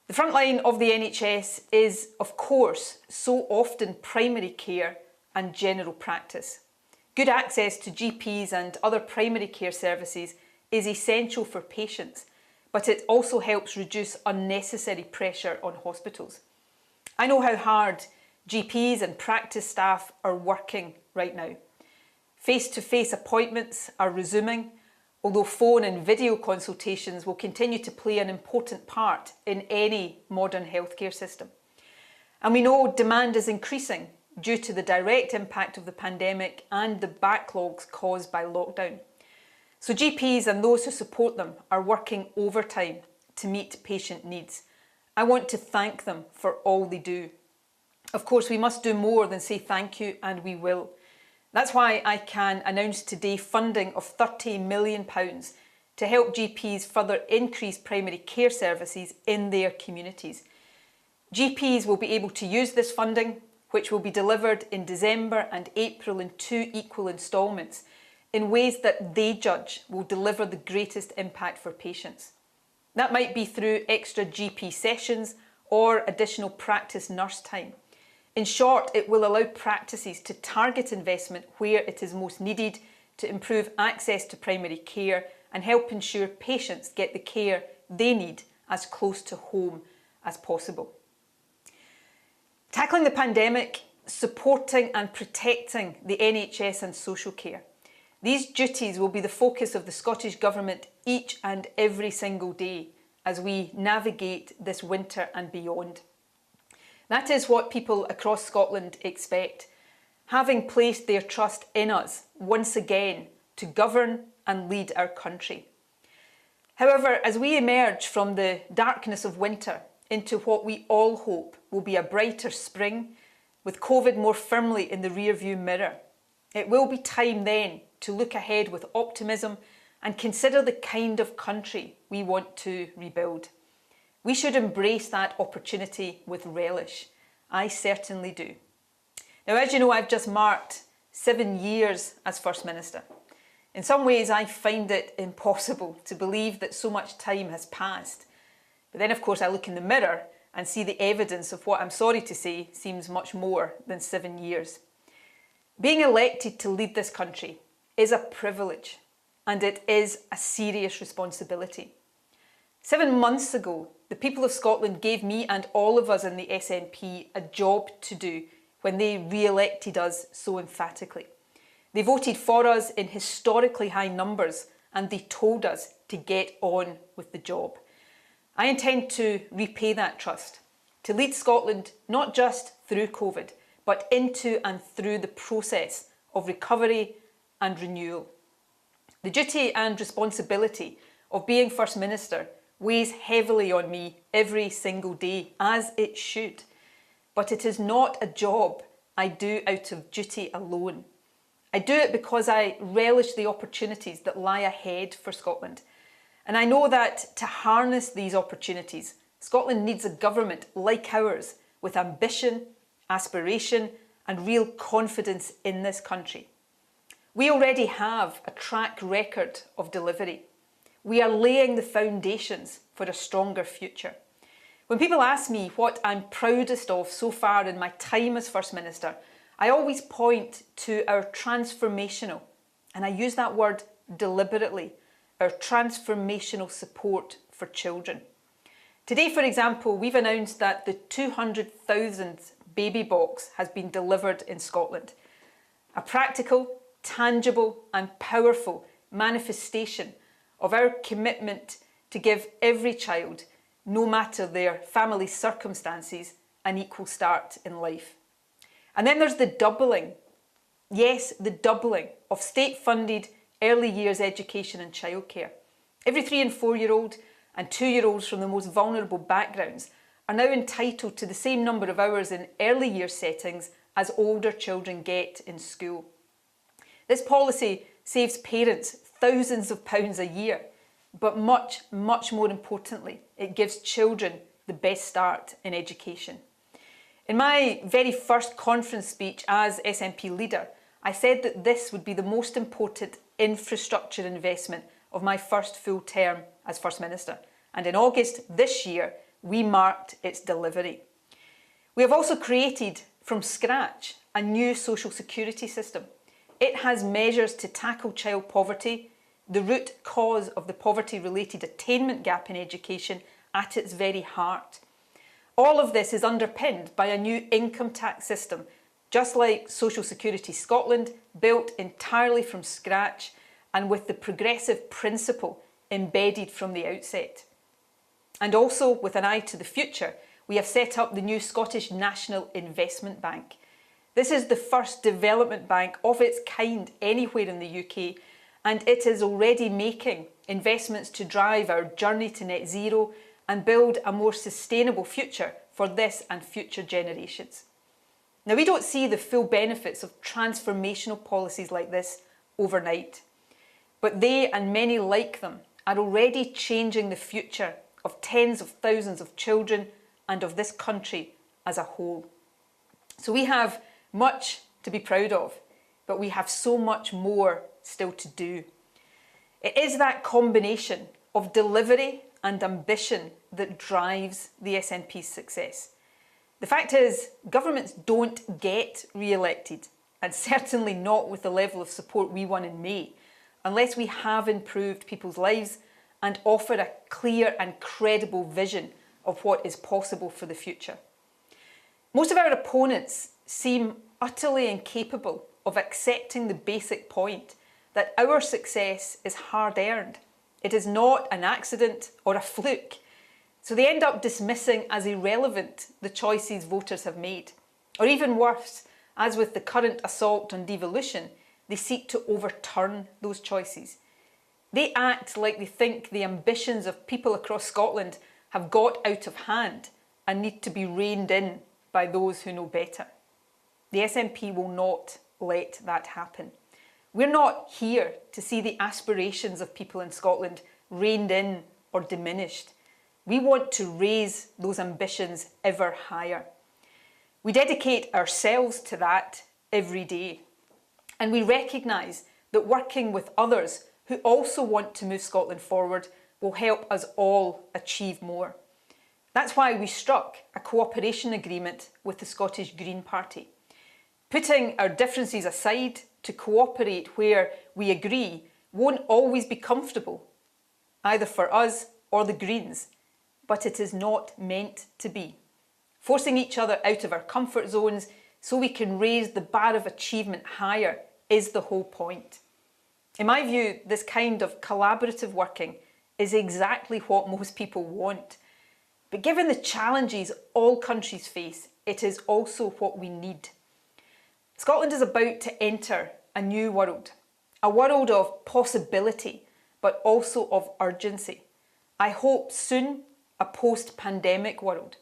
The front line of the NHS is, of course, so often primary care and general practice. Good access to GPs and other primary care services is essential for patients, but it also helps reduce unnecessary pressure on hospitals. I know how hard GPs and practice staff are working right now. Face-to-face appointments are resuming, although phone and video consultations will continue to play an important part in any modern healthcare system. And we know demand is increasing due to the direct impact of the pandemic and the backlogs caused by lockdown. So GPs and those who support them are working overtime to meet patient needs. I want to thank them for all they do. Of course, we must do more than say thank you, and we will. That's why I can announce today funding of £30 million to help GPs further increase primary care services in their communities. GPs will be able to use this funding, which will be delivered in December and April in 2 equal instalments, in ways that they judge will deliver the greatest impact for patients. That might be through extra GP sessions or additional practice nurse time. In short, it will allow practices to target investment where it is most needed to improve access to primary care and help ensure patients get the care they need as close to home as possible. Tackling the pandemic, supporting and protecting the NHS and social care. These duties will be the focus of the Scottish Government each and every single day as we navigate this winter and beyond. That is what people across Scotland expect, having placed their trust in us once again to govern and lead our country. However, as we emerge from the darkness of winter into what we all hope will be a brighter spring, with COVID more firmly in the rearview mirror. It will be time then to look ahead with optimism and consider the kind of country we want to rebuild. We should embrace that opportunity with relish. I certainly do. Now, as you know, I've just marked 7 years as First Minister. In some ways, I find it impossible to believe that so much time has passed. But then, of course, I look in the mirror and see the evidence of what I'm sorry to say seems much more than 7 years. Being elected to lead this country is a privilege, and it is a serious responsibility. 7 months ago, the people of Scotland gave me and all of us in the SNP a job to do when they re-elected us so emphatically. They voted for us in historically high numbers, and they told us to get on with the job. I intend to repay that trust, to lead Scotland not just through COVID, but into and through the process of recovery and renewal. The duty and responsibility of being First Minister weighs heavily on me every single day, as it should. But it is not a job I do out of duty alone. I do it because I relish the opportunities that lie ahead for Scotland. And I know that to harness these opportunities, Scotland needs a government like ours with ambition, aspiration and real confidence in this country. We already have a track record of delivery. We are laying the foundations for a stronger future. When people ask me what I'm proudest of so far in my time as First Minister, I always point to our transformational, and I use that word deliberately, our transformational support for children. Today, for example, we've announced that the 200,000th baby box has been delivered in Scotland. A practical, tangible and powerful manifestation of our commitment to give every child, no matter their family circumstances, an equal start in life. And then there's the doubling, yes, the doubling of state-funded early years education and childcare. Every 3- and 4-year-old and 2-year-olds from the most vulnerable backgrounds are now entitled to the same number of hours in early year settings as older children get in school. This policy saves parents thousands of pounds a year, but much, much more importantly, it gives children the best start in education. In my very first conference speech as SNP leader, I said that this would be the most important infrastructure investment of my first full term as First Minister. And in August this year, we marked its delivery. We have also created from scratch a new social security system. It has measures to tackle child poverty, the root cause of the poverty-related attainment gap in education, at its very heart. All of this is underpinned by a new income tax system, just like Social Security Scotland, built entirely from scratch and with the progressive principle embedded from the outset. And also, with an eye to the future, we have set up the new Scottish National Investment Bank. This is the first development bank of its kind anywhere in the UK, and it is already making investments to drive our journey to net zero and build a more sustainable future for this and future generations. Now, we don't see the full benefits of transformational policies like this overnight, but they and many like them are already changing the future of tens of thousands of children and of this country as a whole. So we have much to be proud of, but we have so much more still to do. It is that combination of delivery and ambition that drives the SNP's success. The fact is, governments don't get re-elected, and certainly not with the level of support we won in May, unless we have improved people's lives and offer a clear and credible vision of what is possible for the future. Most of our opponents seem utterly incapable of accepting the basic point that our success is hard-earned. It is not an accident or a fluke. So they end up dismissing as irrelevant the choices voters have made. Or even worse, as with the current assault on devolution, they seek to overturn those choices. They act like they think the ambitions of people across Scotland have got out of hand and need to be reined in by those who know better. The SNP will not let that happen. We're not here to see the aspirations of people in Scotland reined in or diminished. We want to raise those ambitions ever higher. We dedicate ourselves to that every day. And we recognise that working with others who also want to move Scotland forward will help us all achieve more. That's why we struck a cooperation agreement with the Scottish Green Party. Putting our differences aside to cooperate where we agree won't always be comfortable, either for us or the Greens, but it is not meant to be. Forcing each other out of our comfort zones so we can raise the bar of achievement higher is the whole point. In my view, this kind of collaborative working is exactly what most people want. But given the challenges all countries face, it is also what we need. Scotland is about to enter a new world, a world of possibility, but also of urgency. I hope soon a post-pandemic world,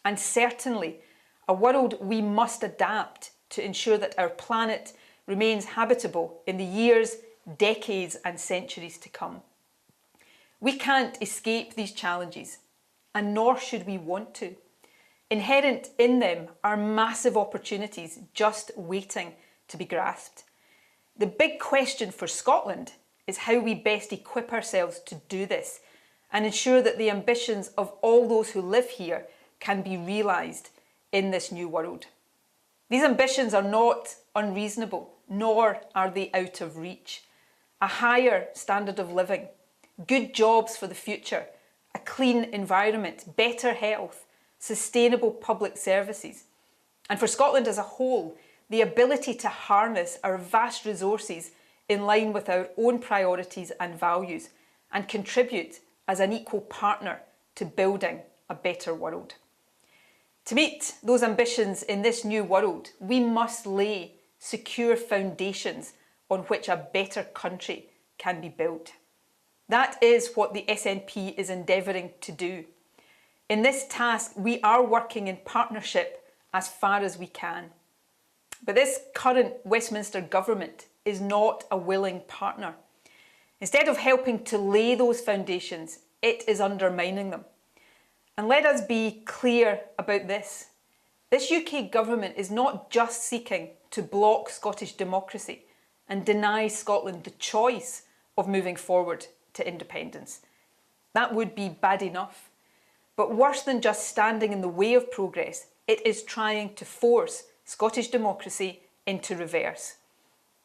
and certainly a world we must adapt to ensure that our planet remains habitable in the years, decades and centuries to come. We can't escape these challenges, and nor should we want to. Inherent in them are massive opportunities just waiting to be grasped. The big question for Scotland is how we best equip ourselves to do this and ensure that the ambitions of all those who live here can be realised in this new world. These ambitions are not unreasonable, nor are they out of reach. A higher standard of living, good jobs for the future, a clean environment, better health, sustainable public services, and for Scotland as a whole, the ability to harness our vast resources in line with our own priorities and values and contribute as an equal partner to building a better world. To meet those ambitions in this new world, we must lay secure foundations on which a better country can be built. That is what the SNP is endeavouring to do. In this task, we are working in partnership as far as we can. But this current Westminster government is not a willing partner. Instead of helping to lay those foundations, it is undermining them. And let us be clear about this. This UK government is not just seeking to block Scottish democracy and deny Scotland the choice of moving forward to independence. That would be bad enough. But worse than just standing in the way of progress, it is trying to force Scottish democracy into reverse.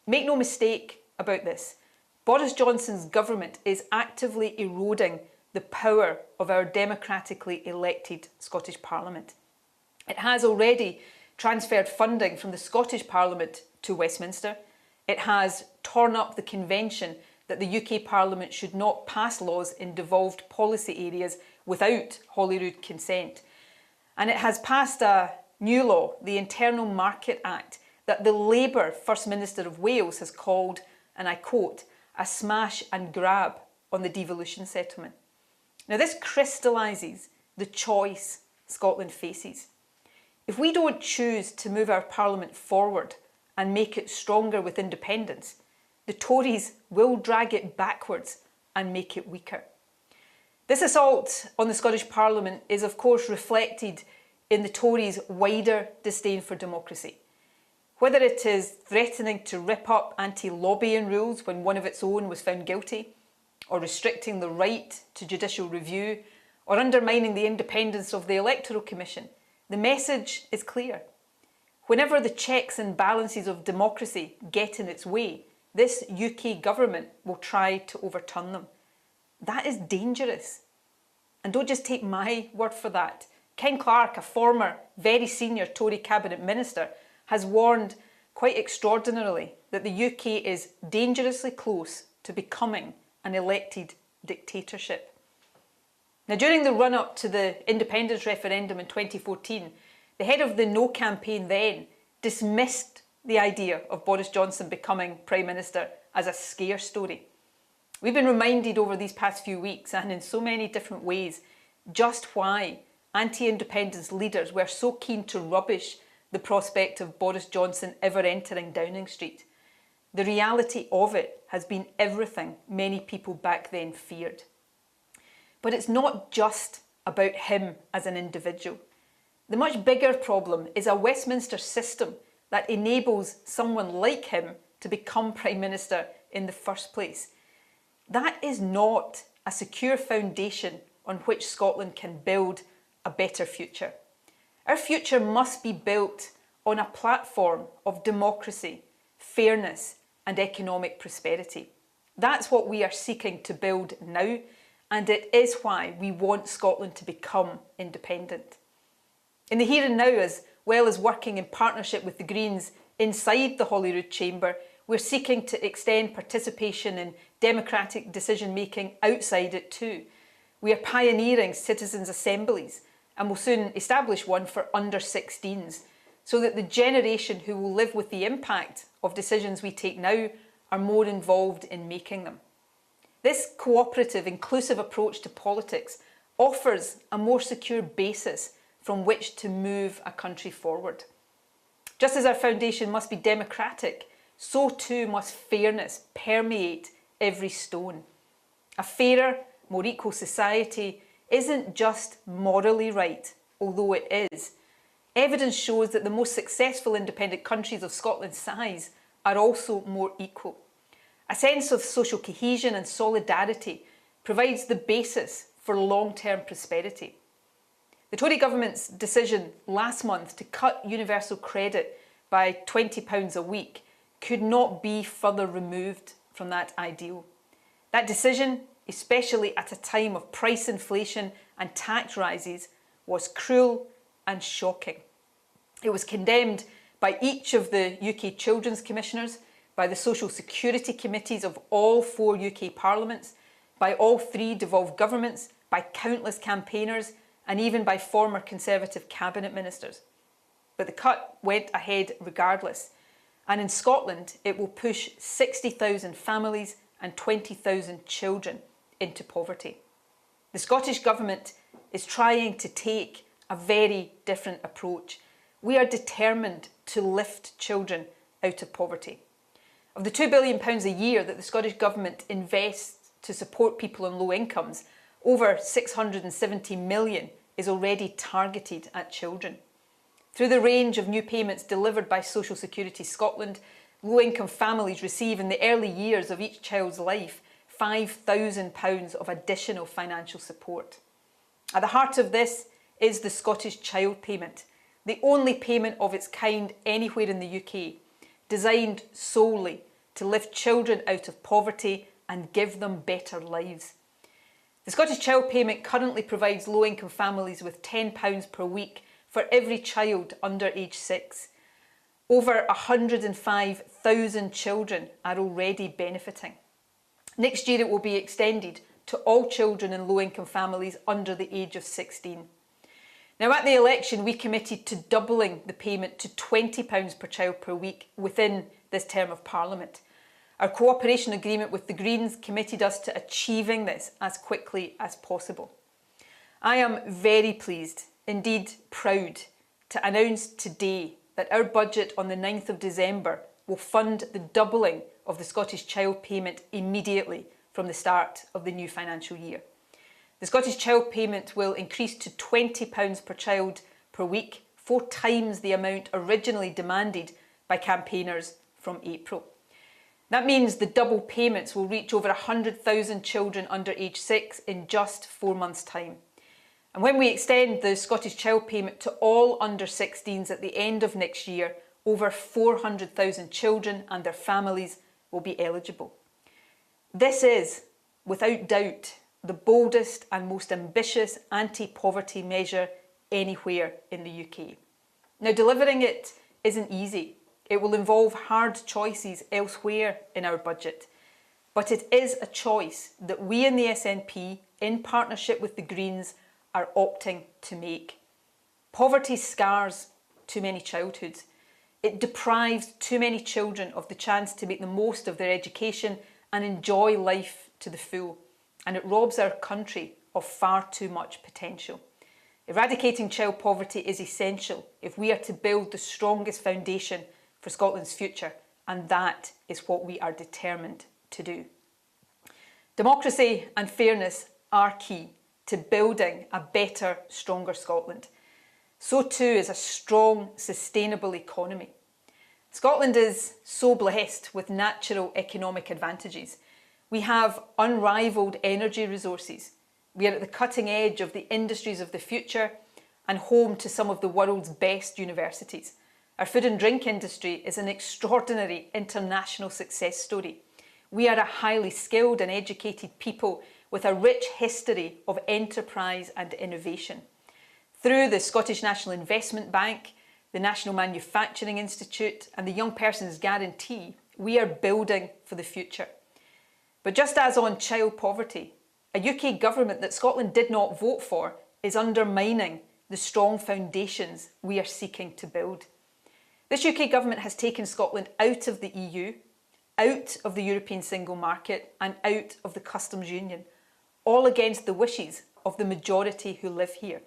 Make no mistake about this. Boris Johnson's government is actively eroding the power of our democratically elected Scottish Parliament. It has already transferred funding from the Scottish Parliament to Westminster. It has torn up the convention that the UK Parliament should not pass laws in devolved policy areas without Holyrood consent. And it has passed a new law, the Internal Market Act, that the Labour First Minister of Wales has called, and I quote, a smash and grab on the devolution settlement. Now this crystallises the choice Scotland faces. If we don't choose to move our Parliament forward and make it stronger with independence, the Tories will drag it backwards and make it weaker. This assault on the Scottish Parliament is of course reflected in the Tories' wider disdain for democracy. Whether it is threatening to rip up anti-lobbying rules when one of its own was found guilty, or restricting the right to judicial review, or undermining the independence of the Electoral Commission, the message is clear. Whenever the checks and balances of democracy get in its way, this UK government will try to overturn them. That is dangerous. And don't just take my word for that. Ken Clarke, a former very senior Tory cabinet minister, has warned quite extraordinarily that the UK is dangerously close to becoming an elected dictatorship. Now, during the run-up to the independence referendum in 2014, the head of the No campaign then dismissed the idea of Boris Johnson becoming Prime Minister as a scare story. We've been reminded over these past few weeks, and in so many different ways, just why anti-independence leaders were so keen to rubbish the prospect of Boris Johnson ever entering Downing Street. The reality of it has been everything many people back then feared. But it's not just about him as an individual. The much bigger problem is a Westminster system that enables someone like him to become Prime Minister in the first place. That is not a secure foundation on which Scotland can build a better future. Our future must be built on a platform of democracy, fairness and economic prosperity. That's what we are seeking to build now, and it is why we want Scotland to become independent. In the here and now, as well as working in partnership with the Greens inside the Holyrood Chamber, we're seeking to extend participation in democratic decision-making outside it too. We are pioneering citizens' assemblies and will soon establish one for under-16s, so that the generation who will live with the impact of decisions we take now are more involved in making them. This cooperative, inclusive approach to politics offers a more secure basis from which to move a country forward. Just as our foundation must be democratic, so too must fairness permeate every stone. A fairer, more equal society isn't just morally right, although it is. Evidence shows that the most successful independent countries of Scotland's size are also more equal. A sense of social cohesion and solidarity provides the basis for long-term prosperity. The Tory government's decision last month to cut universal credit by £20 a week could not be further removed from that ideal. That decision, especially at a time of price inflation and tax rises, was cruel and shocking. It was condemned by each of the UK Children's Commissioners, by the Social Security Committees of all 4 UK parliaments, by all 3 devolved governments, by countless campaigners, and even by former Conservative cabinet ministers. But the cut went ahead regardless, and in Scotland it will push 60,000 families and 20,000 children into poverty. The Scottish Government is trying to take a very different approach. We are determined to lift children out of poverty. Of the £2 billion a year that the Scottish Government invests to support people on low incomes, over £670 million is already targeted at children. Through the range of new payments delivered by Social Security Scotland, low-income families receive in the early years of each child's life £5,000 of additional financial support. At the heart of this is the Scottish Child Payment, the only payment of its kind anywhere in the UK, designed solely to lift children out of poverty and give them better lives. The Scottish Child Payment currently provides low-income families with £10 per week for every child under age 6. Over 105,000 children are already benefiting. Next year it will be extended to all children in low-income families under the age of 16. Now, at the election, we committed to doubling the payment to £20 per child per week within this term of Parliament. Our cooperation agreement with the Greens committed us to achieving this as quickly as possible. I am very pleased, indeed proud, to announce today that our budget on the 9th of December will fund the doubling of the Scottish Child Payment immediately from the start of the new financial year. The Scottish Child Payment will increase to £20 per child per week, 4 times the amount originally demanded by campaigners from April. That means the double payments will reach over 100,000 children under age 6 in just 4 months' time. And when we extend the Scottish Child Payment to all under 16s at the end of next year, over 400,000 children and their families will be eligible. This is, without doubt, the boldest and most ambitious anti-poverty measure anywhere in the UK. Now, delivering it isn't easy. It will involve hard choices elsewhere in our budget. But it is a choice that we in the SNP, in partnership with the Greens, are opting to make. Poverty scars too many childhoods. It deprives too many children of the chance to make the most of their education and enjoy life to the full. And it robs our country of far too much potential. Eradicating child poverty is essential if we are to build the strongest foundation for Scotland's future, and that is what we are determined to do. Democracy and fairness are key to building a better, stronger Scotland. So too is a strong, sustainable economy. Scotland is so blessed with natural economic advantages. We have unrivalled energy resources. We are at the cutting edge of the industries of the future and home to some of the world's best universities. Our food and drink industry is an extraordinary international success story. We are a highly skilled and educated people with a rich history of enterprise and innovation. Through the Scottish National Investment Bank, the National Manufacturing Institute and the Young Person's Guarantee, we are building for the future. But just as on child poverty, a UK government that Scotland did not vote for is undermining the strong foundations we are seeking to build. This UK government has taken Scotland out of the EU, out of the European single market and out of the customs union, all against the wishes of the majority who live here.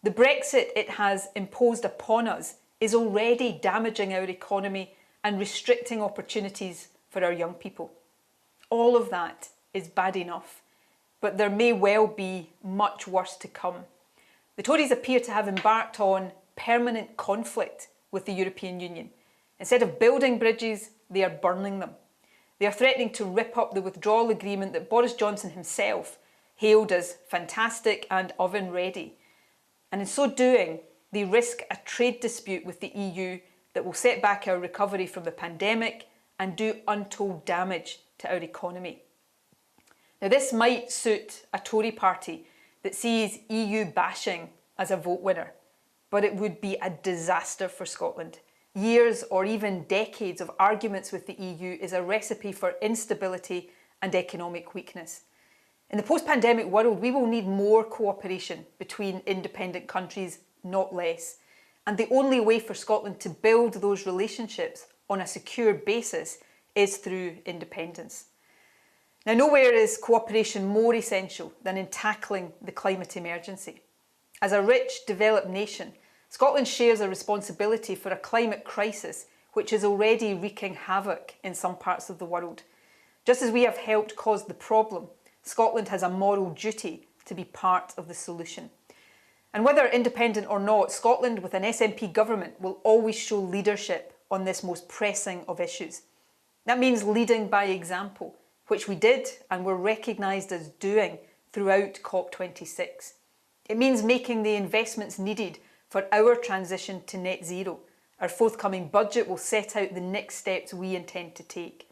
The Brexit it has imposed upon us is already damaging our economy and restricting opportunities for our young people. All of that is bad enough, but there may well be much worse to come. The Tories appear to have embarked on permanent conflict with the European Union. Instead of building bridges, they are burning them. They are threatening to rip up the withdrawal agreement that Boris Johnson himself hailed as fantastic and oven ready. And in so doing, they risk a trade dispute with the EU that will set back our recovery from the pandemic and do untold damage to our economy. Now, this might suit a Tory party that sees EU bashing as a vote winner, but it would be a disaster for Scotland. Years or even decades of arguments with the EU is a recipe for instability and economic weakness. In the post-pandemic world, we will need more cooperation between independent countries, not less. And the only way for Scotland to build those relationships on a secure basis is through independence. Now, nowhere is cooperation more essential than in tackling the climate emergency. As a rich, developed nation, Scotland shares a responsibility for a climate crisis which is already wreaking havoc in some parts of the world. Just as we have helped cause the problem, Scotland has a moral duty to be part of the solution. And whether independent or not, Scotland with an SNP government will always show leadership on this most pressing of issues. That means leading by example, which we did and were recognised as doing throughout COP26. It means making the investments needed for our transition to net zero. Our forthcoming budget will set out the next steps we intend to take.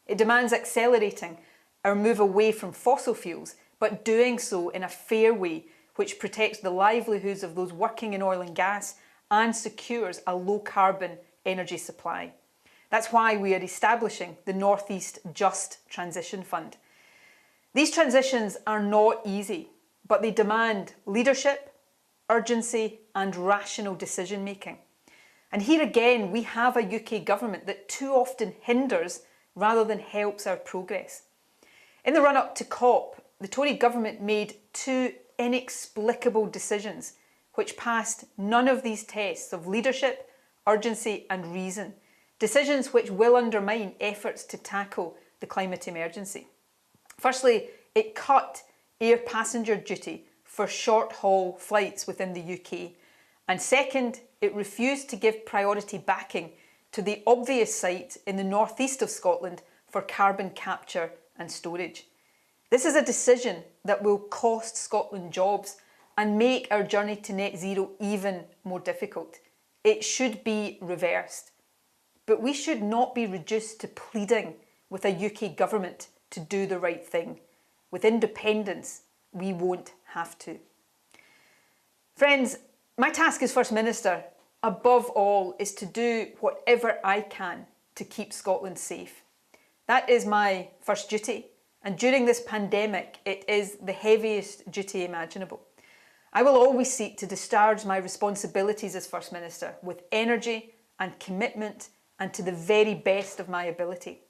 It demands accelerating our move away from fossil fuels, but doing so in a fair way which protects the livelihoods of those working in oil and gas and secures a low-carbon energy supply. That's why we are establishing the North East Just Transition Fund. These transitions are not easy, but they demand leadership, urgency and rational decision-making. And here again, we have a UK government that too often hinders rather than helps our progress. In the run-up to COP, the Tory government made two inexplicable decisions which passed none of these tests of leadership, urgency and reason. Decisions which will undermine efforts to tackle the climate emergency. Firstly, it cut air passenger duty for short-haul flights within the UK. And second, it refused to give priority backing to the obvious site in the northeast of Scotland for carbon capture and storage. This is a decision that will cost Scotland jobs and make our journey to net zero even more difficult. It should be reversed. But we should not be reduced to pleading with a UK government to do the right thing. With independence, we won't have to. Friends, my task as First Minister, above all, is to do whatever I can to keep Scotland safe. That is my first duty, and during this pandemic, it is the heaviest duty imaginable. I will always seek to discharge my responsibilities as First Minister with energy and commitment and to the very best of my ability.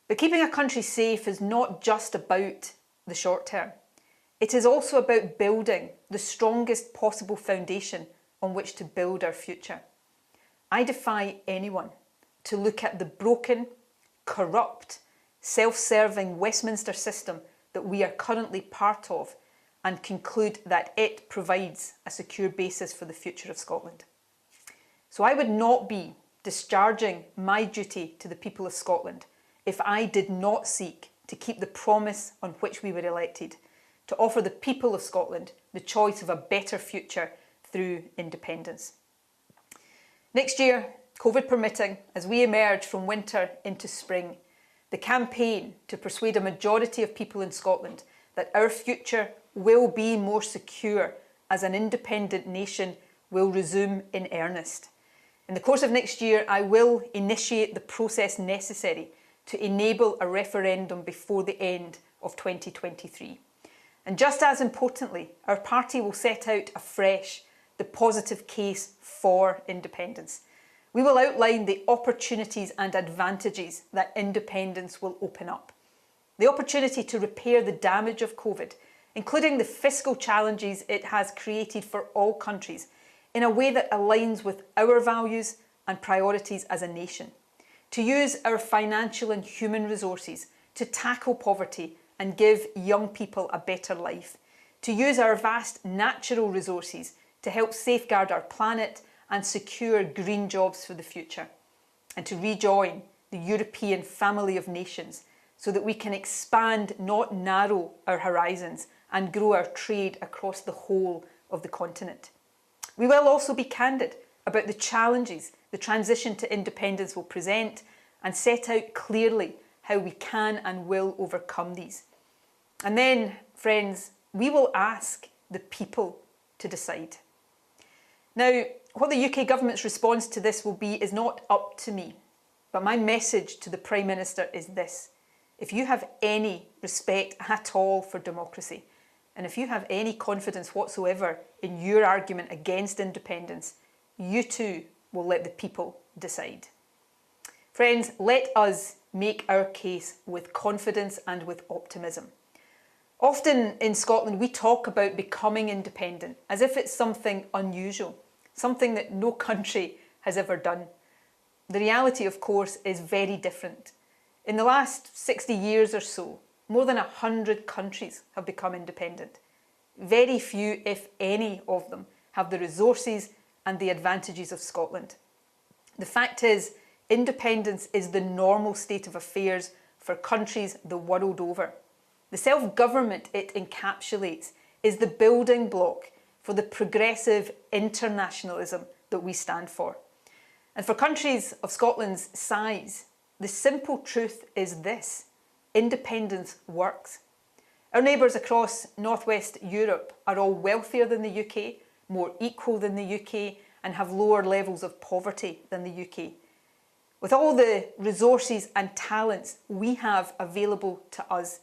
But keeping a country safe is not just about the short term. it is also about building the strongest possible foundation on which to build our future. I defy anyone to look at the broken, corrupt, self-serving Westminster system that we are currently part of and conclude that it provides a secure basis for the future of Scotland. So I would not be discharging my duty to the people of Scotland if I did not seek to keep the promise on which we were elected, to offer the people of Scotland the choice of a better future through independence. Next year, COVID permitting, as we emerge from winter into spring, the campaign to persuade a majority of people in Scotland that our future will be more secure as an independent nation will resume in earnest. In the course of next year, I will initiate the process necessary to enable a referendum before the end of 2023. And just as importantly, our party will set out afresh the positive case for independence. We will outline the opportunities and advantages that independence will open up. The opportunity to repair the damage of COVID, including the fiscal challenges it has created for all countries, in a way that aligns with our values and priorities as a nation. To use our financial and human resources to tackle poverty and give young people a better life. To use our vast natural resources to help safeguard our planet and secure green jobs for the future. And to rejoin the European family of nations so that we can expand, not narrow, our horizons and grow our trade across the whole of the continent. We will also be candid about the challenges the transition to independence will present and set out clearly how we can and will overcome these. And then, friends, we will ask the people to decide. Now, what the UK government's response to this will be is not up to me, but my message to the Prime Minister is this. If you have any respect at all for democracy, and if you have any confidence whatsoever in your argument against independence, you too will let the people decide. Friends, let us make our case with confidence and with optimism. Often in Scotland, we talk about becoming independent as if it's something unusual, something that no country has ever done. The reality, of course, is very different. In the last 60 years or so, more than 100 countries have become independent. Very few, if any, of them have the resources and the advantages of Scotland. The fact is, independence is the normal state of affairs for countries the world over. The self-government it encapsulates is the building block for the progressive internationalism that we stand for. And for countries of Scotland's size, the simple truth is this: independence works. Our neighbours across northwest Europe are all wealthier than the UK, more equal than the UK, and have lower levels of poverty than the UK. With all the resources and talents we have available to us,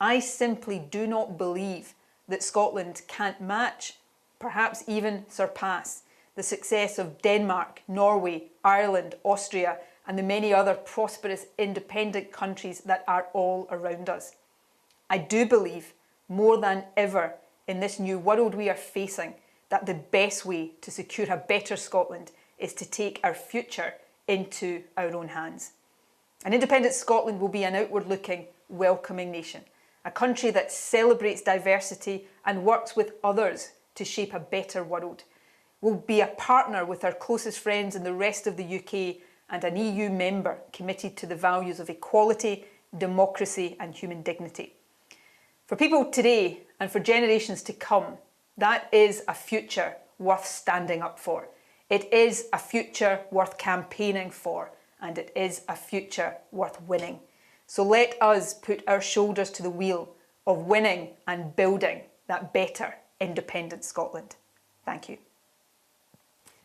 I simply do not believe that Scotland can't match, perhaps even surpass, the success of Denmark, Norway, Ireland, Austria, and the many other prosperous independent countries that are all around us. I do believe, more than ever in this new world we are facing, that the best way to secure a better Scotland is to take our future into our own hands. An independent Scotland will be an outward-looking, welcoming nation, a country that celebrates diversity and works with others to shape a better world. We'll be a partner with our closest friends in the rest of the UK and an EU member committed to the values of equality, democracy and human dignity. For people today and for generations to come, that is a future worth standing up for. It is a future worth campaigning for, and it is a future worth winning. So let us put our shoulders to the wheel of winning and building that better independent Scotland. Thank you.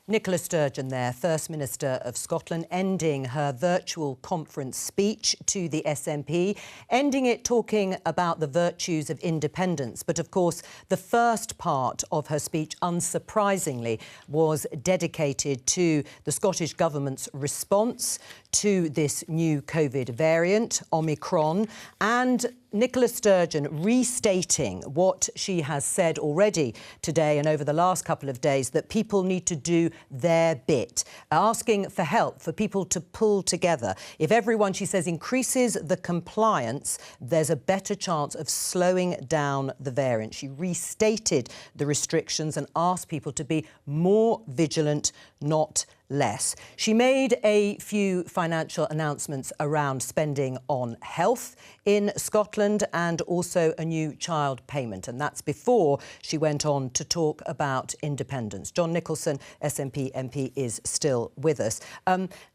Nicola Sturgeon there, First Minister of Scotland, ending her virtual conference speech to the SNP, ending it talking about the virtues of independence. But of course, the first part of her speech, unsurprisingly, was dedicated to the Scottish Government's response to this new COVID variant, OMICRON, and Nicola Sturgeon restating what she has said already today and over the last couple of days, that people need to do their bit, asking for help, for people to pull together. If everyone, she says, increases the compliance, there's a better chance of slowing down the variant. She restated the restrictions and asked people to be more vigilant, not less. She made a few financial announcements around spending on health in Scotland and also a new child payment, and that's before she went on to talk about independence. John Nicolson, SNP MP, is still with us.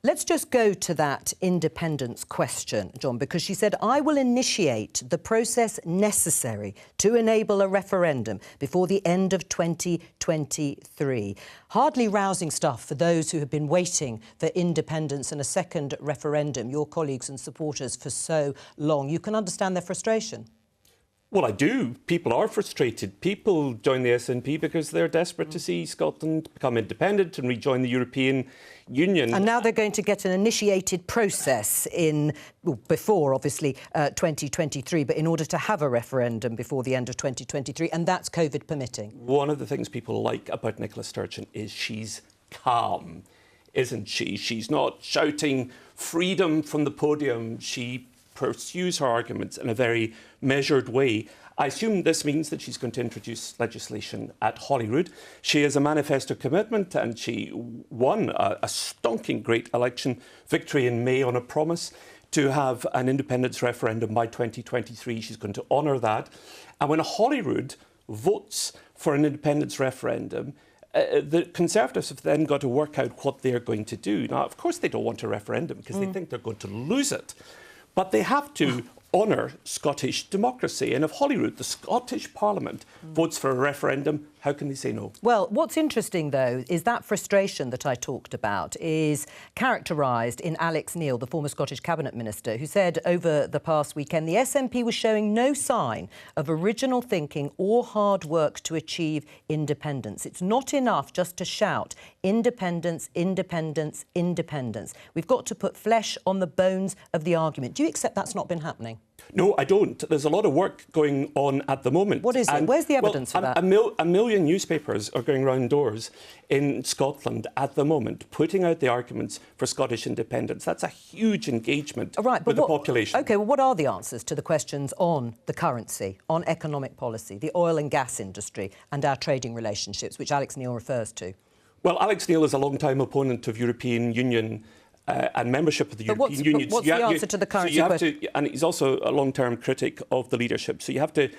Let's just go to that independence question, John, because she said, I will initiate the process necessary to enable a referendum before the end of 2023. Hardly rousing stuff for those who have been waiting for independence and a second referendum, your colleagues and supporters, for so long. You can understand their frustration. Well, I do. People are frustrated. People join the SNP because they're desperate to see Scotland become independent and rejoin the European Union. And now they're going to get an initiated process in, well, before, obviously, 2023, but in order to have a referendum before the end of 2023, and that's COVID permitting. One of the things people like about Nicola Sturgeon is she's calm, isn't she? She's not shouting freedom from the podium. She pursues her arguments in a very measured way. I assume this means that she's going to introduce legislation at Holyrood. She has a manifesto commitment and she won a stonking great election victory in May on a promise to have an independence referendum by 2023. She's going to honour that. And when Holyrood votes for an independence referendum, the Conservatives have then got to work out what they're going to do. Now, of course, they don't want a referendum because they think they're going to lose it. But they have to honour Scottish democracy. And if Holyrood, the Scottish Parliament, votes for a referendum, how can they say no? Well, what's interesting, though, is that frustration that I talked about is characterised in Alex Neil, the former Scottish Cabinet Minister, who said over the past weekend the SNP was showing no sign of original thinking or hard work to achieve independence. It's not enough just to shout independence, independence, independence. We've got to put flesh on the bones of the argument. Do you accept that's not been happening? No, I don't. There's a lot of work going on at the moment. What is it? Where's the evidence for that? A million newspapers are going round doors in Scotland at the moment, putting out the arguments for Scottish independence. That's a huge engagement with the population. OK, well, what are the answers to the questions on the currency, on economic policy, the oil and gas industry and our trading relationships, which Alex Neil refers to? Well, Alex Neil is a long-time opponent of European Union and membership of the European Union. What's the answer to the currency question? And he's also a long-term critic of the leadership. So you have to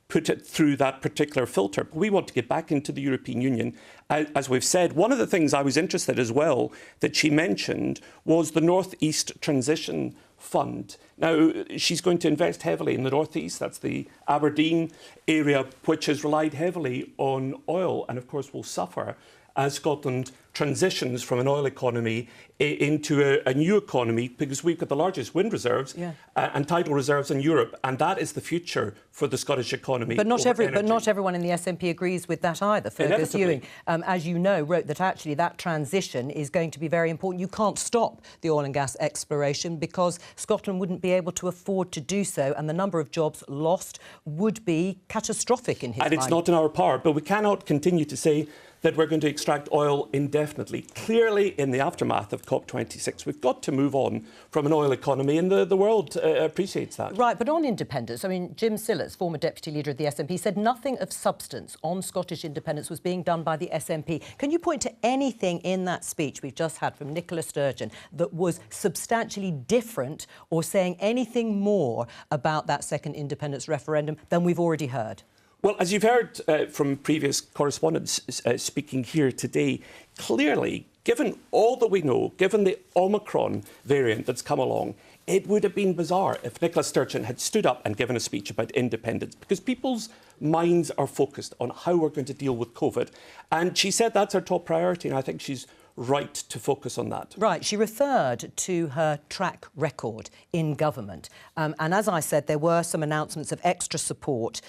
put it through that particular filter. But we want to get back into the European Union. As we've said, one of the things I was interested as well that she mentioned was the North East Transition Fund. Now, she's going to invest heavily in the North East. That's the Aberdeen area, which has relied heavily on oil and, of course, will suffer as Scotland transitions from an oil economy into a new economy, because we've got the largest wind reserves and tidal reserves in Europe, and that is the future for the Scottish economy. But not everyone in the SNP agrees with that either. Fergus Ewing, as you know, wrote that actually that transition is going to be very important. You can't stop the oil and gas exploration because Scotland wouldn't be able to afford to do so, and the number of jobs lost would be catastrophic in his mind. And it's not in our power, but we cannot continue to say that we're going to extract oil indefinitely. Clearly, in the aftermath of COP26, we've got to move on from an oil economy, and the world appreciates that. Right, but on independence, I mean, Jim Sillars, former deputy leader of the SNP, said nothing of substance on Scottish independence was being done by the SNP. Can you point to anything in that speech we've just had from Nicola Sturgeon that was substantially different or saying anything more about that second independence referendum than we've already heard? Well, as you've heard from previous correspondents speaking here today, clearly, given all that we know, given the OMICRON variant that's come along, it would have been bizarre if Nicola Sturgeon had stood up and given a speech about independence, because people's minds are focused on how we're going to deal with COVID. And she said that's her top priority, and I think she's right to focus on that. Right. She referred to her track record in government. And as I said, there were some announcements of extra support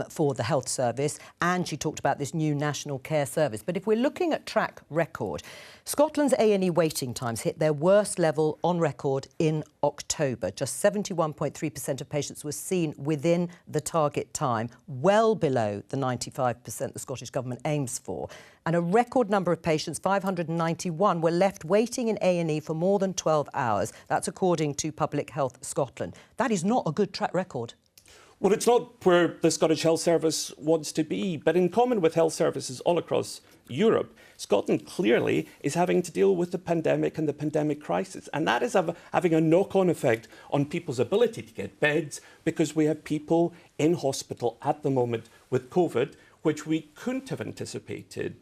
for the health service, and she talked about this new national care service. But if we're looking at track record, Scotland's A&E waiting times hit their worst level on record in October. Just 71.3% of patients were seen within the target time, well below the 95% the Scottish Government aims for. And a record number of patients, 591, were left waiting in A&E for more than 12 hours. That's according to Public Health Scotland. That is not a good track record. Well, it's not where the Scottish Health Service wants to be, but in common with health services all across Europe, Scotland clearly is having to deal with the pandemic and the pandemic crisis. And that is having a knock-on effect on people's ability to get beds, because we have people in hospital at the moment with COVID, which we couldn't have anticipated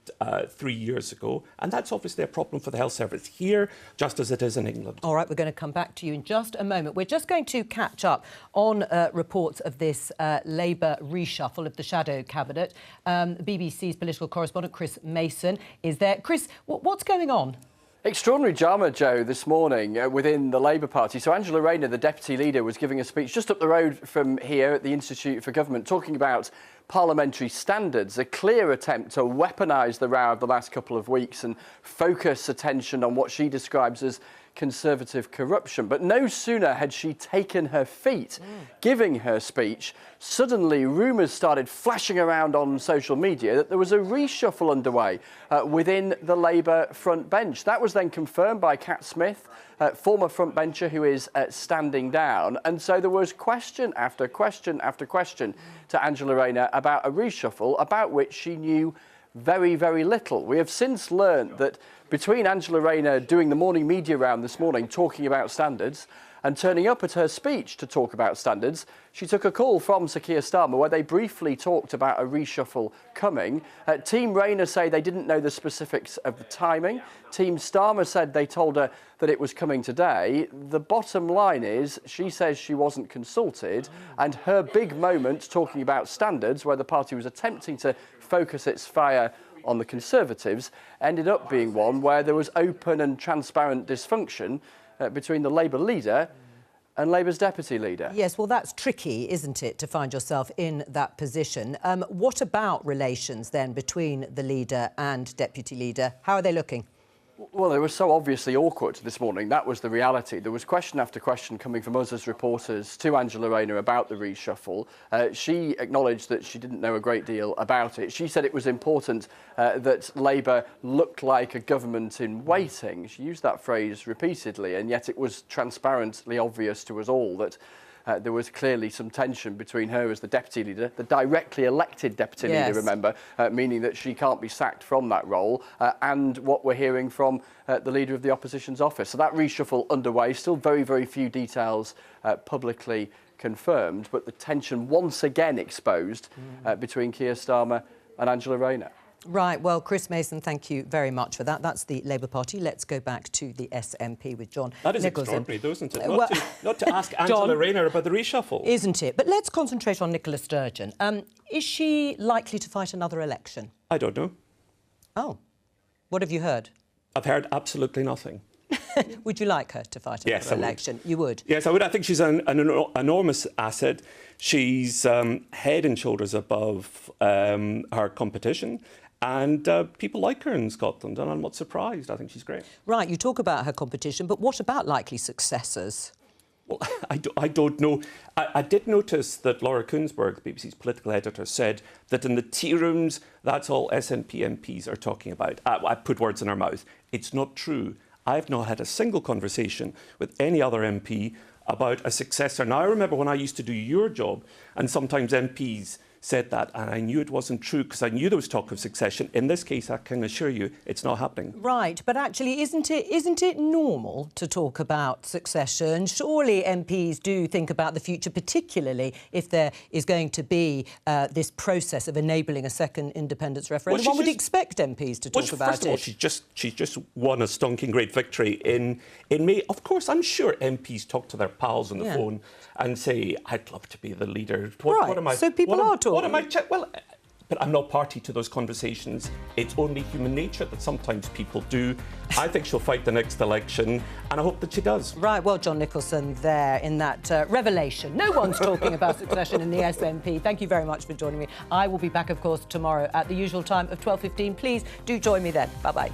3 years ago. And that's obviously a problem for the health service here, just as it is in England. All right, we're going to come back to you in just a moment. We're just going to catch up on reports of this Labour reshuffle of the shadow cabinet. BBC's political correspondent Chris Mason is there. Chris, what's going on? Extraordinary drama, Joe, this morning within the Labour Party. So Angela Rayner, the deputy leader, was giving a speech just up the road from here at the Institute for Government, talking about parliamentary standards, a clear attempt to weaponise the row of the last couple of weeks and focus attention on what she describes as Conservative corruption. But no sooner had she taken her feet giving her speech, suddenly rumours started flashing around on social media that there was a reshuffle underway within the Labour front bench. That was then confirmed by Cat Smith, former frontbencher who is standing down. And so there was question after question after question to Angela Rayner about a reshuffle about which she knew very, very little. We have since learned that between Angela Rayner doing the morning media round this morning talking about standards and turning up at her speech to talk about standards, she took a call from Sir Keir Starmer where they briefly talked about a reshuffle coming. Team Rayner say they didn't know the specifics of the timing. Team Starmer said they told her that it was coming today. The bottom line is she says she wasn't consulted, and her big moment talking about standards, where the party was attempting to focus its fire on the Conservatives, ended up being one where there was open and transparent dysfunction between the Labour leader and Labour's deputy leader. Yes, well, that's tricky, isn't it, to find yourself in that position. What about relations, then, between the leader and deputy leader? How are they looking? Well, they were so obviously awkward this morning. That was the reality. There was question after question coming from us as reporters to Angela Rayner about the reshuffle. She acknowledged that she didn't know a great deal about it. She said it was important that Labour looked like a government in waiting. She used that phrase repeatedly, and yet it was transparently obvious to us all that there was clearly some tension between her as the deputy leader, the directly elected deputy leader, remember, meaning that she can't be sacked from that role, and what we're hearing from the leader of the opposition's office. So that reshuffle underway, still very, very few details publicly confirmed, but the tension once again exposed between Keir Starmer and Angela Rayner. Right, well, Chris Mason, thank you very much for that. That's the Labour Party. Let's go back to the SNP with John Nicolson. That is extraordinary, though, isn't it? Not to ask Angela Rayner about the reshuffle. Isn't it? But let's concentrate on Nicola Sturgeon. Is she likely to fight another election? I don't know. Oh. What have you heard? I've heard absolutely nothing. Would you like her to fight another election? You would? Yes, I would. I think she's an enormous asset. She's head and shoulders above her competition. And people like her in Scotland, and I'm not surprised. I think she's great. Right, you talk about her competition, but what about likely successors? Well, I don't know. I did notice that Laura Kuenssberg, BBC's political editor, said that in the tea rooms, that's all SNP MPs are talking about. I put words in her mouth. It's not true. I've not had a single conversation with any other MP about a successor. Now, I remember when I used to do your job, and sometimes MPs said that, and I knew it wasn't true because I knew there was talk of succession. In this case, I can assure you it's not happening. Right, but actually, isn't it normal to talk about succession? Surely MPs do think about the future, particularly if there is going to be this process of enabling a second independence referendum. One would expect MPs to talk about it. First of all, she's just won a stonking great victory in May. Of course, I'm sure MPs talk to their pals on the phone and say, I'd love to be the leader. So people are talking. What am I... Well, but I'm not party to those conversations. It's only human nature that sometimes people do. I think she'll fight the next election, and I hope that she does. Right, well, John Nicholson there in that revelation. No one's talking about succession in the SNP. Thank you very much for joining me. I will be back, of course, tomorrow at the usual time of 12:15. Please do join me then. Bye-bye.